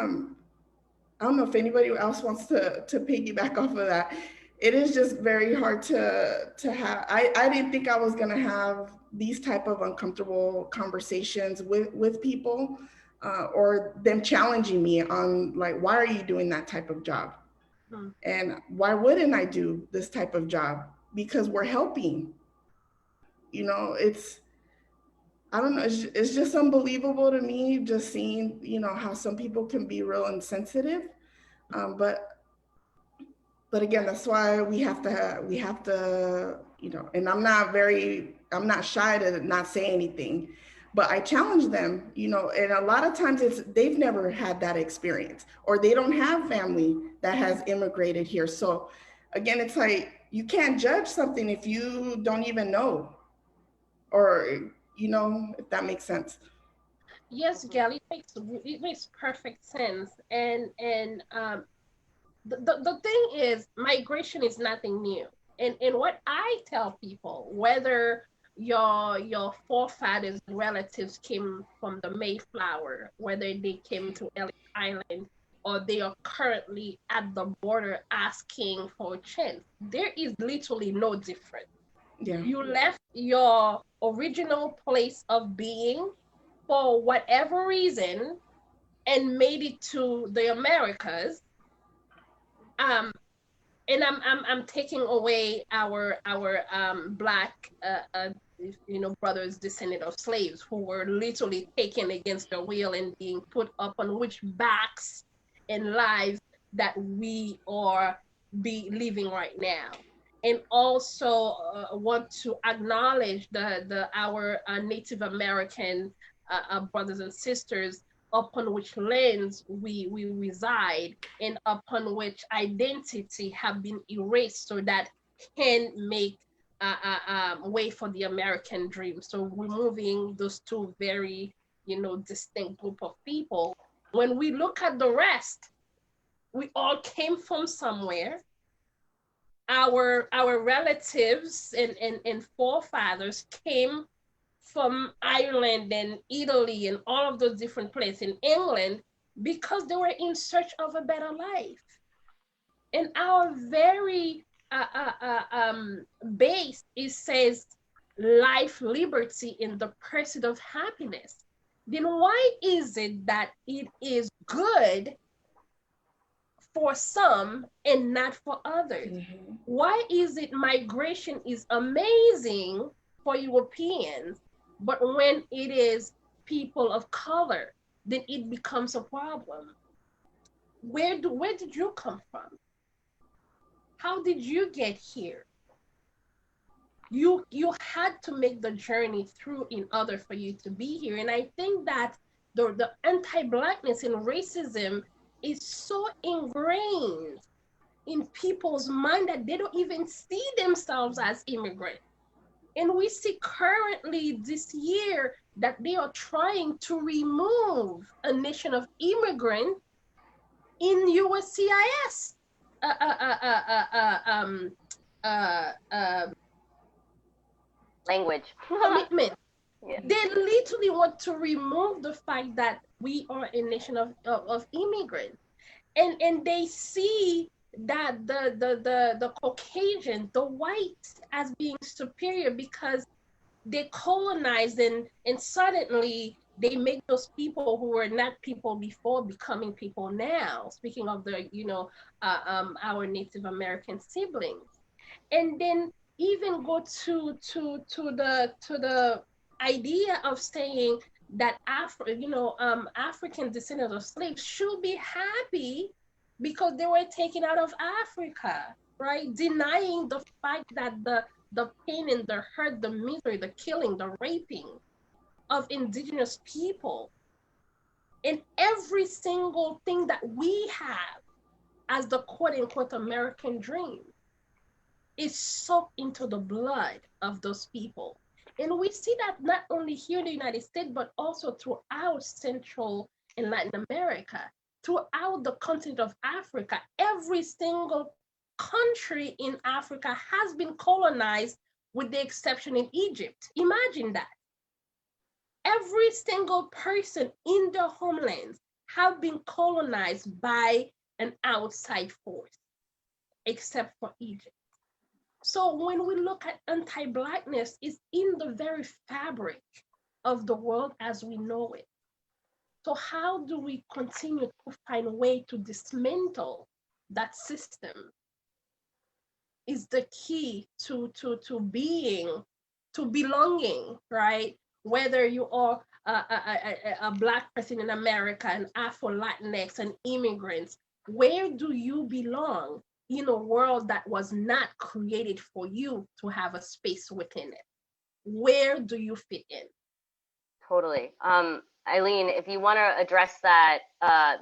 don't know if anybody else wants to piggyback off of that. It is just very hard to have. I didn't think I was gonna have these type of uncomfortable conversations with people, or them challenging me on like, why are you doing that type of job? And why wouldn't I do this type of job? Because we're helping. You know, I don't know, it's just unbelievable to me just seeing, you know, how some people can be real insensitive. But again, that's why we have to, you know, and I'm not shy to not say anything, but I challenge them, you know, and a lot of times they've never had that experience, or they don't have family that has immigrated here. So again, it's like, you can't judge something if you don't even know, or, you know, if that makes sense. Yes, Gail, it makes perfect sense. And the thing is, migration is nothing new. And what I tell people, whether your forefathers and relatives came from the Mayflower, whether they came to Ellis Island, or they are currently at the border asking for a chance, there is literally no difference. Yeah. You left your original place of being for whatever reason and made it to the Americas. Um, and I'm taking away our black brothers descendant of slaves who were literally taken against their will and being put up on which backs and lives that we are be living right now. And also want to acknowledge the our Native American brothers and sisters upon which lands we reside, and upon which identity have been erased so that can make way for the American dream. So removing those two very distinct group of people. When we look at the rest, we all came from somewhere. Our relatives and forefathers came from Ireland and Italy and all of those different places in England because they were in search of a better life. And our very base, it says life, liberty, and the pursuit of happiness. Then why is it that it is good for some and not for others? Mm-hmm. Why is it migration is amazing for Europeans, but when it is people of color, then it becomes a problem? Where did you come from? How did you get here? You had to make the journey through in order for you to be here. And I think that the anti-Blackness and racism is so ingrained in people's mind that they don't even see themselves as immigrants. And we see currently this year that they are trying to remove a nation of immigrants in USCIS. Language. Commitment. Yeah. They literally want to remove the fact that we are a nation of immigrants. And they see that the Caucasian, the white, as being superior because they colonized and suddenly they make those people who were not people before becoming people now. Speaking of the, our Native American siblings, and then even go to the idea of saying that African descendants of slaves should be happy because they were taken out of Africa, right? Denying the fact that the pain and the hurt, the misery, the killing, the raping of indigenous people, and every single thing that we have as the quote unquote American dream is soaked into the blood of those people. And we see that not only here in the United States, but also throughout Central and Latin America, throughout the continent of Africa. Every single country in Africa has been colonized with the exception in Egypt. Imagine that. Every single person in their homelands have been colonized by an outside force, except for Egypt. So when we look at anti-Blackness, it's in the very fabric of the world as we know it. So how do we continue to find a way to dismantle that system is the key to belonging, right? Whether you are a Black person in America, an Afro-Latinx, an immigrant, where do you belong in a world that was not created for you to have a space within it? Where do you fit in? Totally. Eileen, if you want to address that, I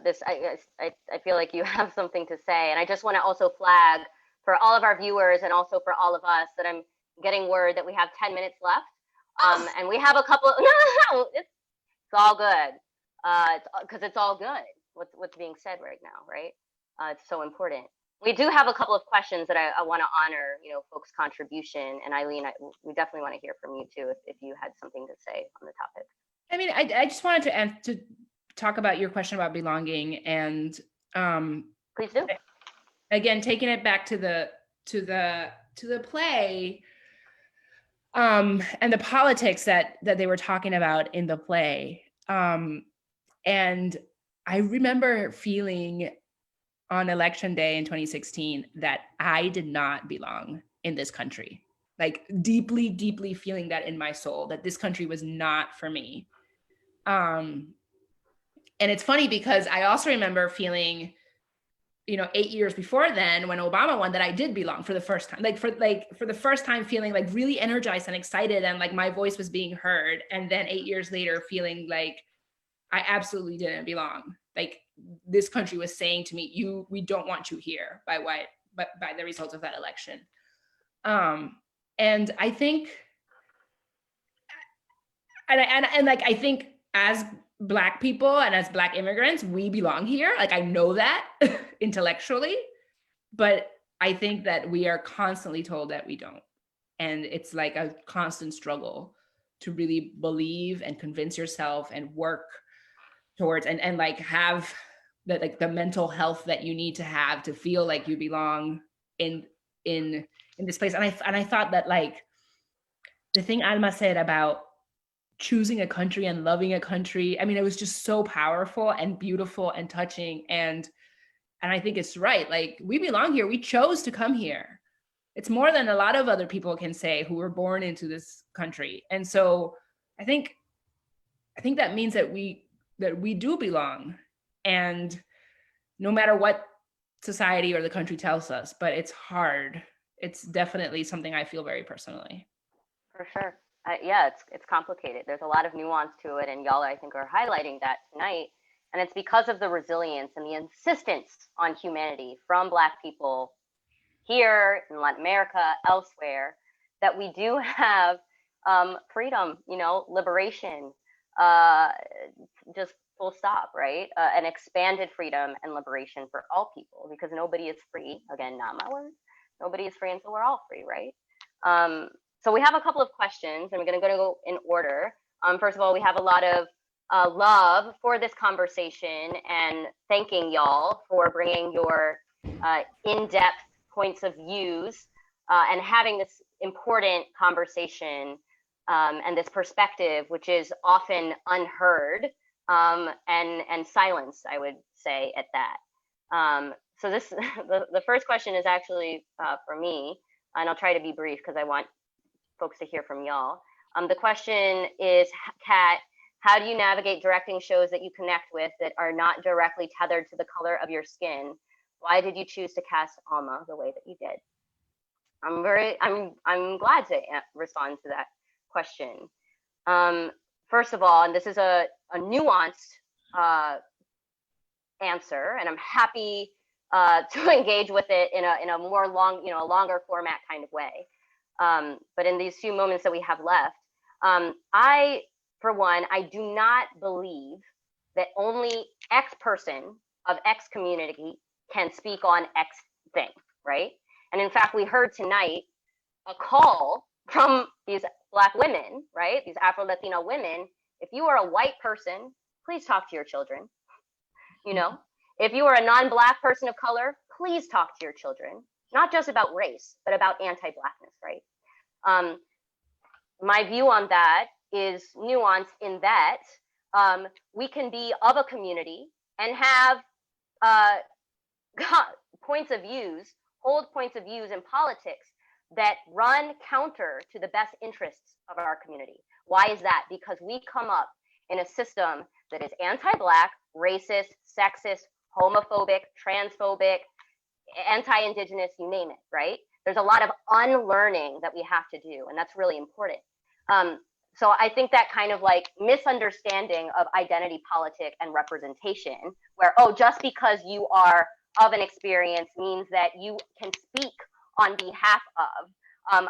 feel like you have something to say. And I just want to also flag for all of our viewers and also for all of us that I'm getting word that we have 10 minutes left. And we have a couple of, no, it's all good. Because it's all good, what's being said right now, right? It's so important. We do have a couple of questions that I want to honor, folks' contribution. And Eileen, we definitely want to hear from you too, if you had something to say on the topic. I mean, I just wanted to talk about your question about belonging, and please do. Again, taking it back to the play, and the politics that they were talking about in the play, and I remember feeling on election day in 2016 that I did not belong in this country, like deeply, deeply feeling that in my soul, that this country was not for me. And it's funny because I also remember feeling, 8 years before then when Obama won, that I did belong for the first time, for the first time feeling like really energized and excited and like my voice was being heard. And then 8 years later feeling like I absolutely didn't belong. Like this country was saying to me, we don't want you here by the results of that election. And I think, I think as Black people and as Black immigrants, we belong here. Like, I know that intellectually, but I think that we are constantly told that we don't. And it's like a constant struggle to really believe and convince yourself and work towards and like have that, like the mental health that you need to have to feel like you belong in in this place. And I thought that, like, the thing Alma said about choosing a country and loving a country, I mean, it was just so powerful and beautiful and touching. And I think it's right. Like, we belong here. We chose to come here. It's more than a lot of other people can say who were born into this country. And so I think that means that we do belong. And no matter what society or the country tells us, but it's hard. It's definitely something I feel very personally. For sure. Yeah, it's complicated. There's a lot of nuance to it, and y'all, I think, are highlighting that tonight. And it's because of the resilience and the insistence on humanity from Black people here in Latin America, elsewhere, that we do have freedom, liberation, just full stop, right? An expanded freedom and liberation for all people, because nobody is free. Again, not my words. Nobody is free until we're all free, right? So we have a couple of questions, and we're going to go in order. First of all, we have a lot of love for this conversation, and thanking y'all for bringing your in-depth points of views and having this important conversation and this perspective, which is often unheard and silenced, I would say, at that. So this the first question is actually for me, and I'll try to be brief because I want folks to hear from y'all. The question is, Kat, how do you navigate directing shows that you connect with that are not directly tethered to the color of your skin? Why did you choose to cast Alma the way that you did? I'm glad to respond to that question. First of all, and this is a nuanced answer, and I'm happy to engage with it in a more longer format kind of way. But in these few moments that we have left, for one, I do not believe that only X person of X community can speak on X thing, right? And in fact, we heard tonight a call from these Black women, right? These Afro-Latina women. If you are a white person, please talk to your children. If you are a non-Black person of color, please talk to your children, not just about race, but about anti-Blackness, right? My view on that is nuanced in that we can be of a community and have points of views, hold points of views in politics that run counter to the best interests of our community. Why is that? Because we come up in a system that is anti-Black, racist, sexist, homophobic, transphobic, anti-Indigenous, you name it, right? There's a lot of unlearning that we have to do, and that's really important. So I think that kind of like misunderstanding of identity politic and representation, where, oh, just because you are of an experience means that you can speak on behalf of,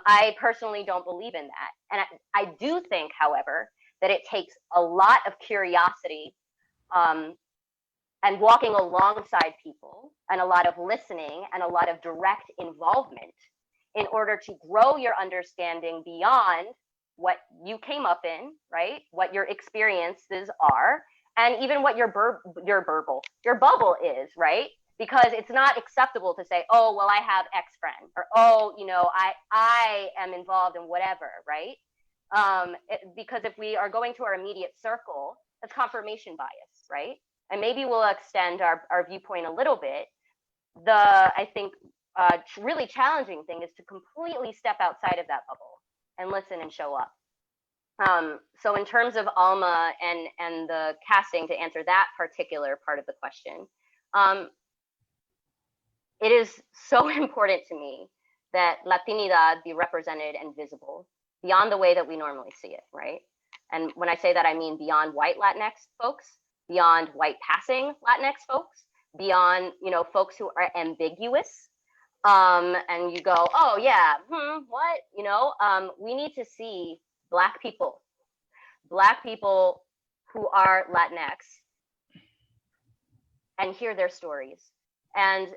I personally don't believe in that. And I do think, however, that it takes a lot of curiosity and walking alongside people, and a lot of listening and a lot of direct involvement in order to grow your understanding beyond what you came up in, right? What your experiences are, and even what your bubble is, right? Because it's not acceptable to say, oh, well, I have X friend, or, oh, I am involved in whatever, right? Because if we are going to our immediate circle, that's confirmation bias, right? And maybe we'll extend our viewpoint a little bit. I think, really challenging thing is to completely step outside of that bubble and listen and show up. So in terms of Alma and the casting, to answer that particular part of the question, it is so important to me that Latinidad be represented and visible beyond the way that we normally see it, right? And when I say that, I mean beyond white Latinx folks, beyond white passing Latinx folks, beyond, folks who are ambiguous. And you go, oh yeah, what? We need to see Black people who are Latinx and hear their stories. And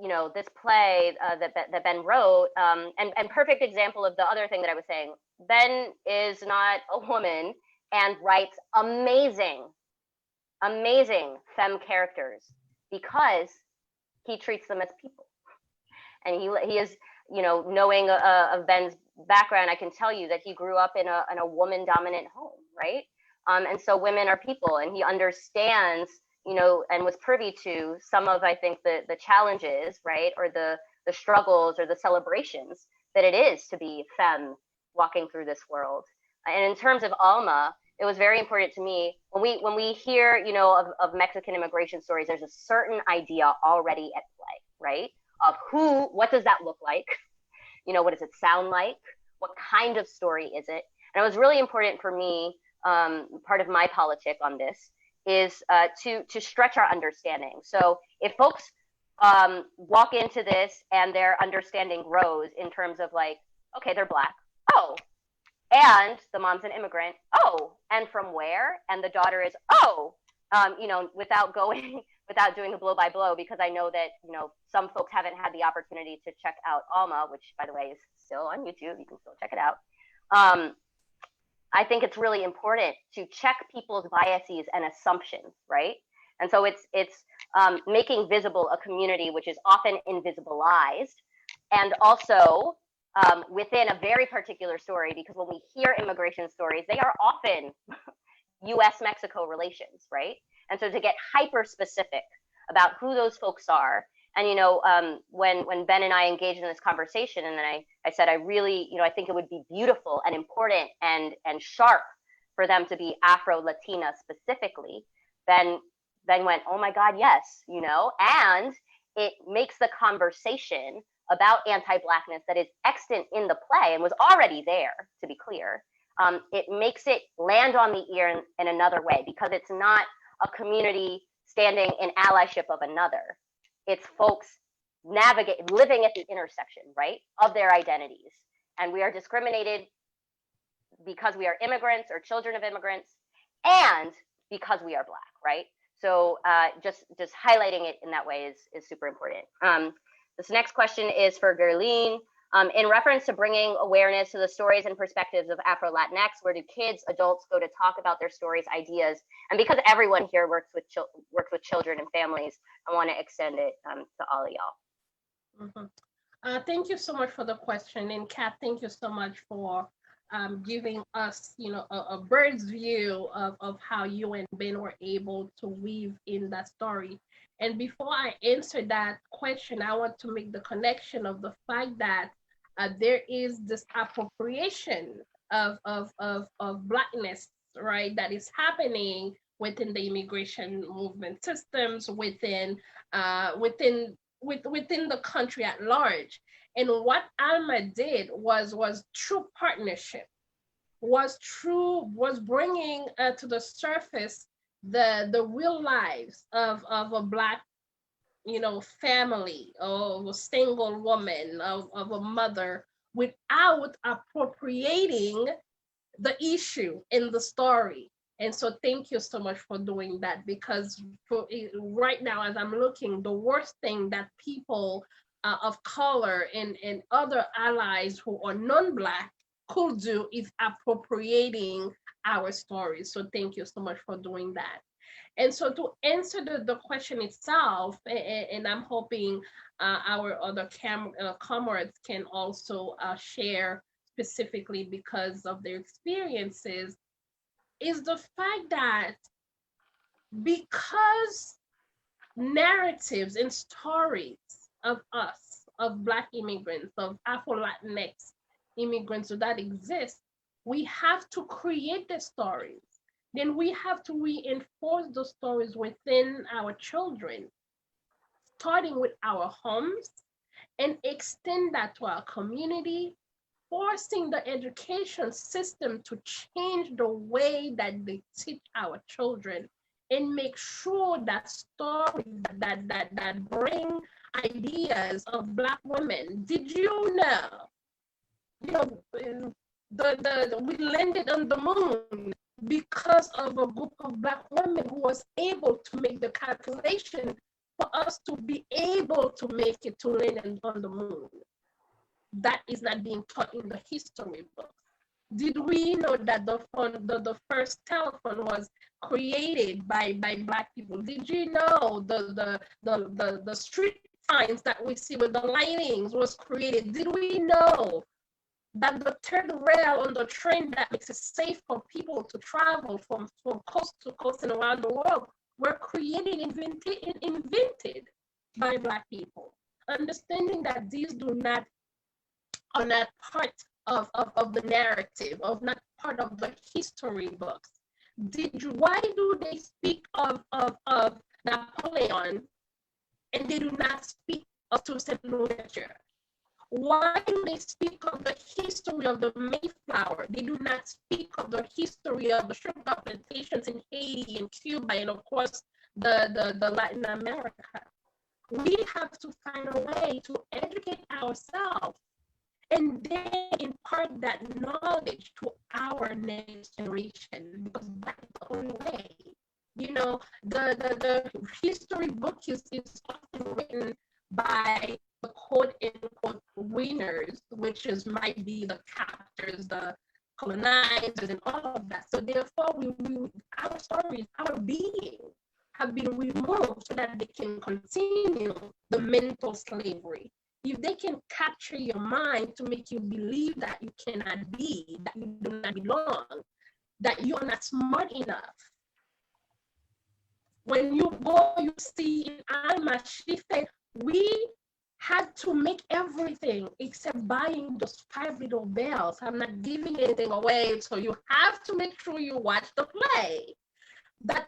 you know, this play that Ben wrote, and perfect example of the other thing that I was saying. Ben is not a woman and writes amazing femme characters because he treats them as people. And he is, you know, knowing of Ben's background, I can tell you that he grew up in a woman dominant home, right? And so women are people, and he understands, you know, and was privy to some of, I think, the challenges, right, or the struggles or the celebrations that it is to be femme walking through this world. And in terms of Alma, it was very important to me when we hear, you know, of Mexican immigration stories. There's a certain idea already at play, right? Of what does that look like? You know, what does it sound like? What kind of story is it? And it was really important for me. Part of my politic on this is to stretch our understanding. So if folks walk into this and their understanding grows in terms of like, okay, they're Black. Oh, and the mom's an immigrant. Oh, and from where? And the daughter is, you know, without doing a blow by blow, because I know that, you know, some folks haven't had the opportunity to check out Alma, which by the way is still on YouTube. You can still check it out. I think it's really important to check people's biases and assumptions, right? And so it's making visible a community which is often invisibilized, and also within a very particular story, because when we hear immigration stories, they are often US-Mexico relations, right? And so to get hyper specific about who those folks are. And, you know, when Ben and I engaged in this conversation, and then I said, I really, you know, I think it would be beautiful and important and sharp for them to be Afro-Latina specifically, Ben went, oh my God, yes, you know, and it makes the conversation about anti-Blackness that is extant in the play and was already there, to be clear. It makes it land on the ear in another way, because it's not a community standing in allyship of another. It's folks living at the intersection, right, of their identities. And we are discriminated because we are immigrants or children of immigrants, and because we are Black, right? So just highlighting it in that way is super important. This next question is for Gerline. In reference to bringing awareness to the stories and perspectives of Afro-Latinx, where do kids, adults go to talk about their stories, ideas? And because everyone here works with children and families, I want to extend it to all of y'all. Mm-hmm. Thank you so much for the question. And Kat, thank you so much for giving us, you know, a bird's view of how you and Ben were able to weave in that story. And before I answer that question, I want to make the connection of the fact that there is this appropriation of Blackness, right, that is happening within the immigration movement systems, within the country at large. And what Alma did was true partnership, was bringing to the surface the real lives of a Black, you know, family, of a single woman, of a mother, without appropriating the issue in the story. And so thank you so much for doing that, because right now, as I'm looking, the worst thing that people of color and other allies who are non-Black could do is appropriating our stories. So thank you so much for doing that. And so to answer the question itself, and I'm hoping our other comrades can also share specifically because of their experiences, is the fact that because narratives and stories of us, of Black immigrants, of Afro-Latinx immigrants that exist, we have to create the stories. Then we have to reinforce the stories within our children, starting with our homes, and extend that to our community, forcing the education system to change the way that they teach our children, and make sure that stories that bring ideas of Black women. Did you know, we landed on the moon. because of a group of Black women who was able to make the calculation for us to be able to make it to land on the moon. That is not being taught in the history books. Did we know that the first telephone was created by Black people? Did you know the street signs that we see with the lightings was created? Did we know that the third rail on the train that makes it safe for people to travel from coast to coast and around the world were created, invented by Black people? Understanding that these are not part of the narrative, of not part of the history books. Why do they speak of Napoleon and they do not speak of Toussaint Louverture? Why do they speak of the history of the Mayflower? They do not speak of the history of the sugar plantations in Haiti and Cuba and of course the Latin America. We have to find a way to educate ourselves and then impart that knowledge to our next generation, because that's the only way. You know, the history book is often written by the quote unquote winners, which might be the captors, the colonizers, and all of that. So therefore, our stories, our being, have been removed so that they can continue the mental slavery. If they can capture your mind to make you believe that you cannot be, that you do not belong, that you are not smart enough. When you go, you see in Alma, she said, we had to make everything except buying those 5 little bells. I'm not giving anything away, so you have to make sure you watch the play. But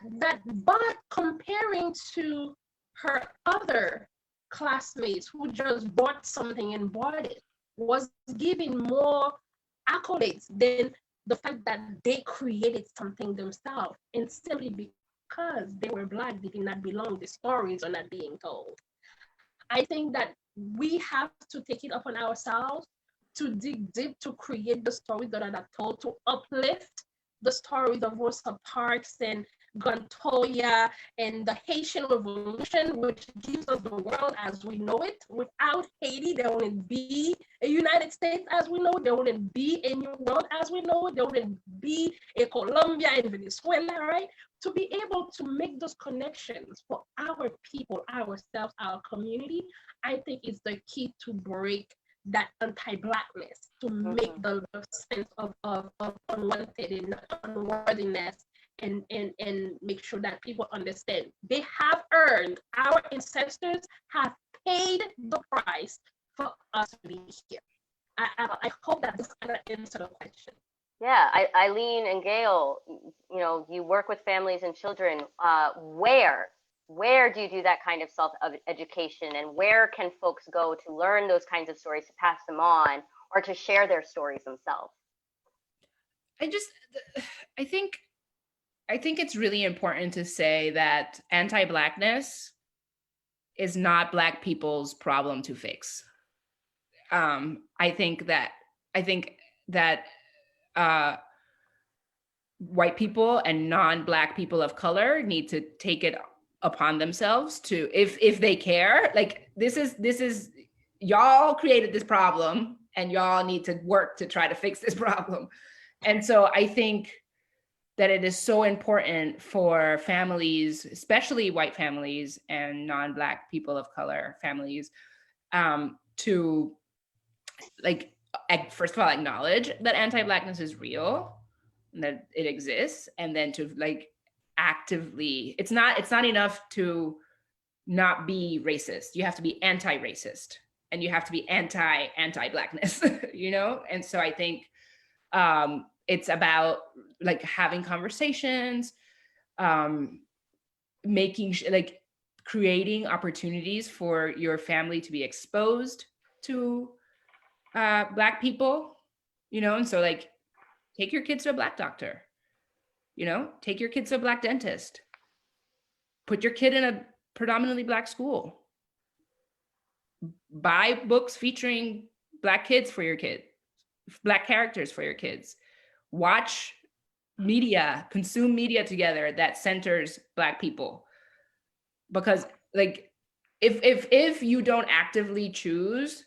comparing to her other classmates who just bought something and bought it, was giving more accolades than the fact that they created something themselves, and simply because they were Black, they did not belong. The stories are not being told. I think that we have to take it upon ourselves to dig deep, to create the stories that are not told, to uplift the stories of Rosa Parks and Gantoya and the Haitian Revolution, which gives us the world as we know it. Without Haiti, there wouldn't be a United States as we know it. There wouldn't be a new world as we know it. There wouldn't be a Colombia and Venezuela, right? To be able to make those connections for our people, ourselves, our community, I think is the key to break that anti-Blackness, to make the sense of unwanted and unworthiness, and make sure that people understand they have earned, our ancestors have paid the price for us to be here. I hope that this kind of answer the question. Yeah, Eileen and Gail, you know, you work with families and children. Where do you do that kind of self-education, and where can folks go to learn those kinds of stories, to pass them on, or to share their stories themselves? I think it's really important to say that anti-Blackness is not Black people's problem to fix. I think that white people and non-Black people of color need to take it upon themselves to, if they care, like this is y'all created this problem and y'all need to work to try to fix this problem. And so I think that it is so important for families, especially white families and non-Black people of color families, to, like, first of all, acknowledge that anti-Blackness is real and that it exists, and then to, like, actively, it's not enough to not be racist. You have to be anti-racist, and you have to be anti-Blackness, you know? And so I think it's about, like, having conversations, creating opportunities for your family to be exposed to Black people, you know? And so, like, take your kids to a Black doctor, you know, take your kids to a Black dentist, put your kid in a predominantly Black school, buy books featuring Black kids for your kid, Black characters for your kids, watch media, consume media together that centers Black people. Because like, if you don't actively choose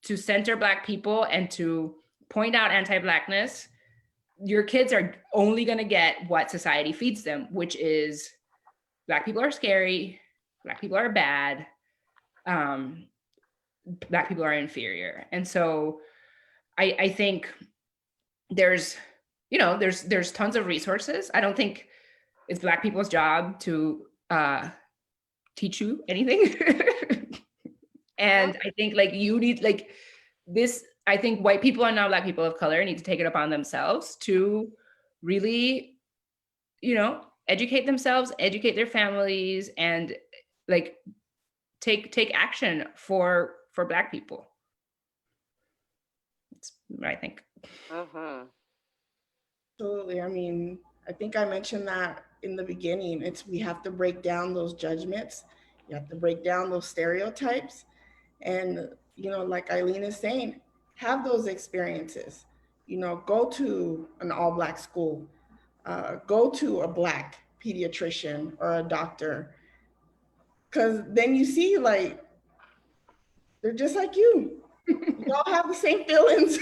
to center Black people and to point out anti-Blackness, your kids are only going to get what society feeds them, which is Black people are scary, Black people are bad, Black people are inferior. And so I think there's, there's tons of resources. I don't think it's Black people's job to teach you anything. And I think like you need like this, I think white people and now Black people of color need to take it upon themselves to really, educate themselves, educate their families, and like take action for Black people. That's what I think. Absolutely. I mean, I think I mentioned that in the beginning. We have to break down those judgments. You have to break down those stereotypes. And, like Eileen is saying, have those experiences. Go to an all Black school, go to a Black pediatrician or a doctor. Because then you see, like, they're just like you. We all have the same feelings.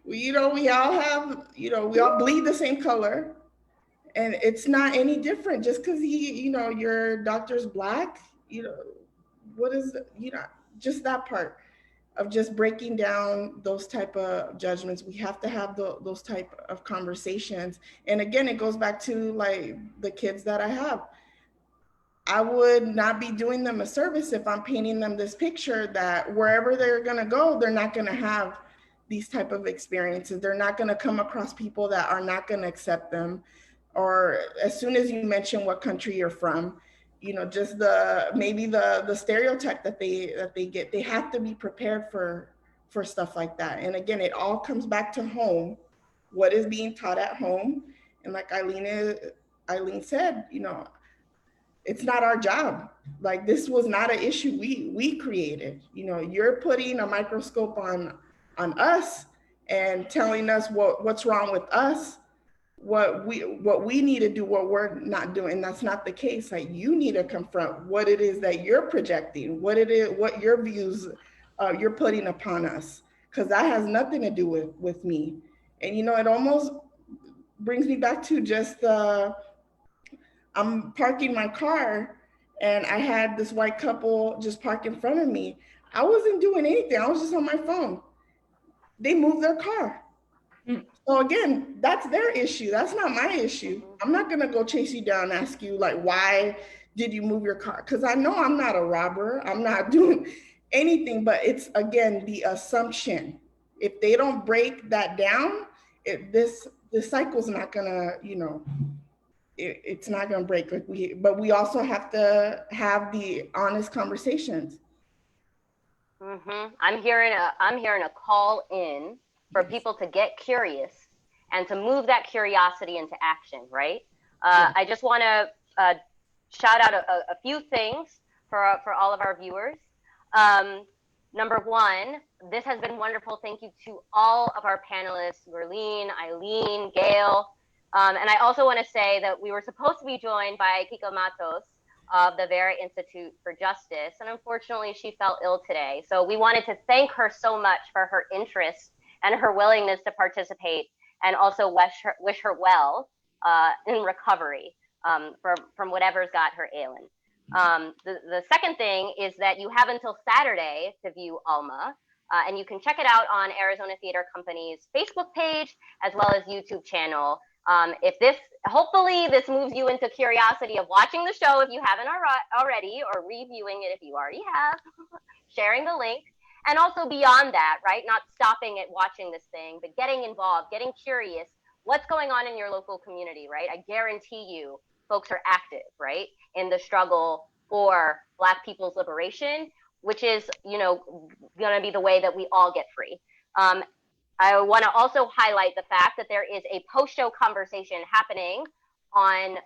We all have, we all bleed the same color. And it's not any different just because your doctor's Black, what is, just that part of just breaking down those type of judgments. We have to have those type of conversations. And again, it goes back to like the kids that I have. I would not be doing them a service if I'm painting them this picture that wherever they're going to go, they're not going to have these type of experiences. They're not going to come across people that are not going to accept them. Or as soon as you mention what country you're from, just maybe the stereotype that they get, they have to be prepared for stuff like that. And again, it all comes back to home. What is being taught at home? And like Eileen said, it's not our job. Like, this was not an issue we created. You're putting a microscope on us and telling us what's wrong with us, what we need to do, what we're not doing. That's not the case. Like, you need to confront what it is that you're projecting, what your views you're putting upon us, because that has nothing to do with me. And it almost brings me back to just I'm parking my car and I had this white couple just park in front of me. I wasn't doing anything. I was just on my phone. They moved their car. So again, that's their issue. That's not my issue. I'm not gonna go chase you down and ask you like, why did you move your car? Because I know I'm not a robber. I'm not doing anything, but it's again, the assumption. If they don't break that down, this cycle's not gonna, it's not going to break. But we also have to have the honest conversations. I'm hearing a call in for people to get curious and to move that curiosity into action, right? I just want to shout out a few things for all of our viewers. Number one, this has been wonderful. Thank you to all of our panelists, Merlene, Eileen, Gail. And I also want to say that we were supposed to be joined by Kiko Matos of the Vera Institute for Justice, and unfortunately she fell ill today. So we wanted to thank her so much for her interest and her willingness to participate, and also wish her well in recovery from whatever's got her ailing. The second thing is that you have until Saturday to view Alma, and you can check it out on Arizona Theater Company's Facebook page as well as YouTube channel. Hopefully this moves you into curiosity of watching the show if you haven't already, or reviewing it if you already have, sharing the link, and also beyond that, right? Not stopping at watching this thing, but getting involved, getting curious. What's going on in your local community, right? I guarantee you folks are active, right, in the struggle for Black people's liberation, which is, going to be the way that we all get free. I want to also highlight the fact that there is a post-show conversation happening on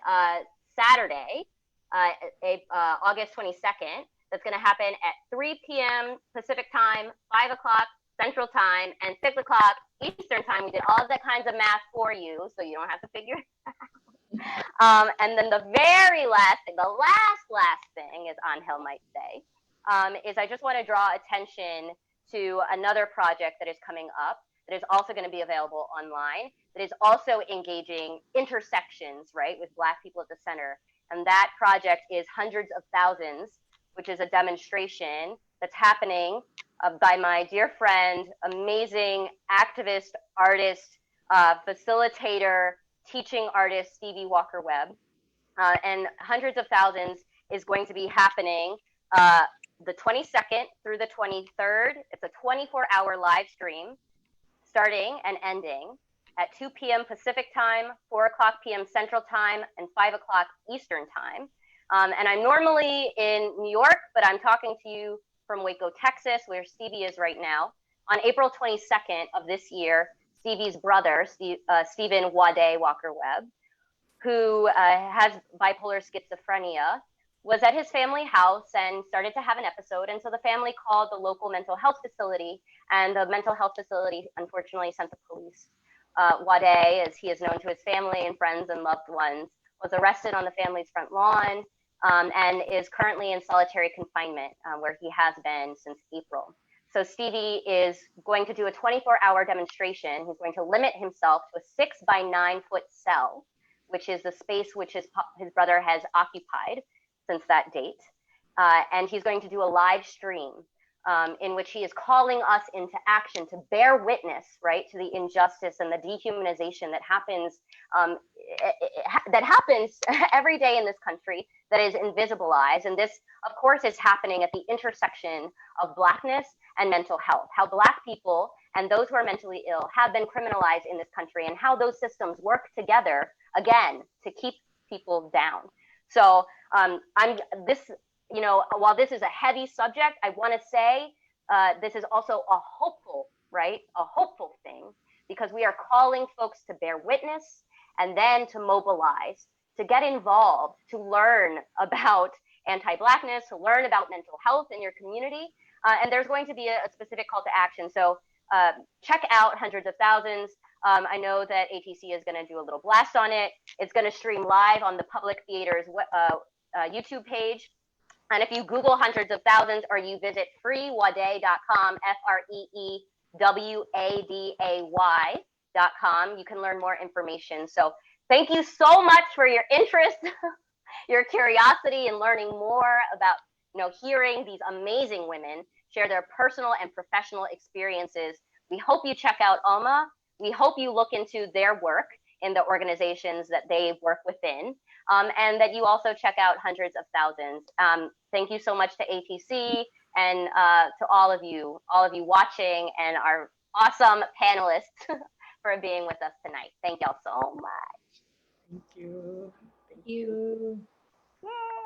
Saturday, August 22nd. That's going to happen at 3 p.m. Pacific time, 5 o'clock Central time, and 6 o'clock Eastern time. We did all of that kinds of math for you, so you don't have to figure it out. And then the very last thing, the last thing, as Angel might say, is I just want to draw attention to another project that is coming up that is also going to be available online, that is also engaging intersections, right, with Black people at the center. And that project is Hundreds of Thousands, which is a demonstration that's happening by my dear friend, amazing activist, artist, facilitator, teaching artist, Stevie Walker Webb. And Hundreds of Thousands is going to be happening the 22nd through the 23rd. It's a 24-hour live stream starting and ending at 2 p.m. Pacific time, 4 o'clock p.m. Central time, and 5 o'clock Eastern time. And I'm normally in New York, but I'm talking to you from Waco, Texas, where Stevie is right now. On April 22nd of this year, Stevie's brother, Stephen Wade Walker Webb, who has bipolar schizophrenia, was at his family house and started to have an episode. And so the family called the local mental health facility, and the mental health facility unfortunately sent the police. Wade, as he is known to his family and friends and loved ones, was arrested on the family's front lawn and is currently in solitary confinement, where he has been since April. So Stevie is going to do a 24-hour demonstration. He's going to limit himself to a 6 by 9 foot cell, which is the space which his brother has occupied since that date. And he's going to do a live stream in which he is calling us into action to bear witness, right, to the injustice and the dehumanization that happens every day in this country that is invisibilized. And this, of course, is happening at the intersection of Blackness and mental health, how Black people and those who are mentally ill have been criminalized in this country, and how those systems work together, again, to keep people down. So while this is a heavy subject, I want to say this is also a hopeful, right? A hopeful thing, because we are calling folks to bear witness and then to mobilize, to get involved, to learn about anti-Blackness, to learn about mental health in your community. And there's going to be a specific call to action. So check out Hundreds of Thousands. I know that ATC is going to do a little blast on it. It's going to stream live on the Public Theater's YouTube page. And if you Google Hundreds of Thousands, or you visit freewaday.com, FREEWADAY.com, you can learn more information. So thank you so much for your interest, your curiosity in learning more about, hearing these amazing women share their personal and professional experiences. We hope you check out ALMA. We hope you look into their work in the organizations that they work within, and that you also check out Hundreds of Thousands. Thank you so much to ATC and to all of you watching, and our awesome panelists for being with us tonight. Thank y'all so much. Thank you. Thank you. Yay.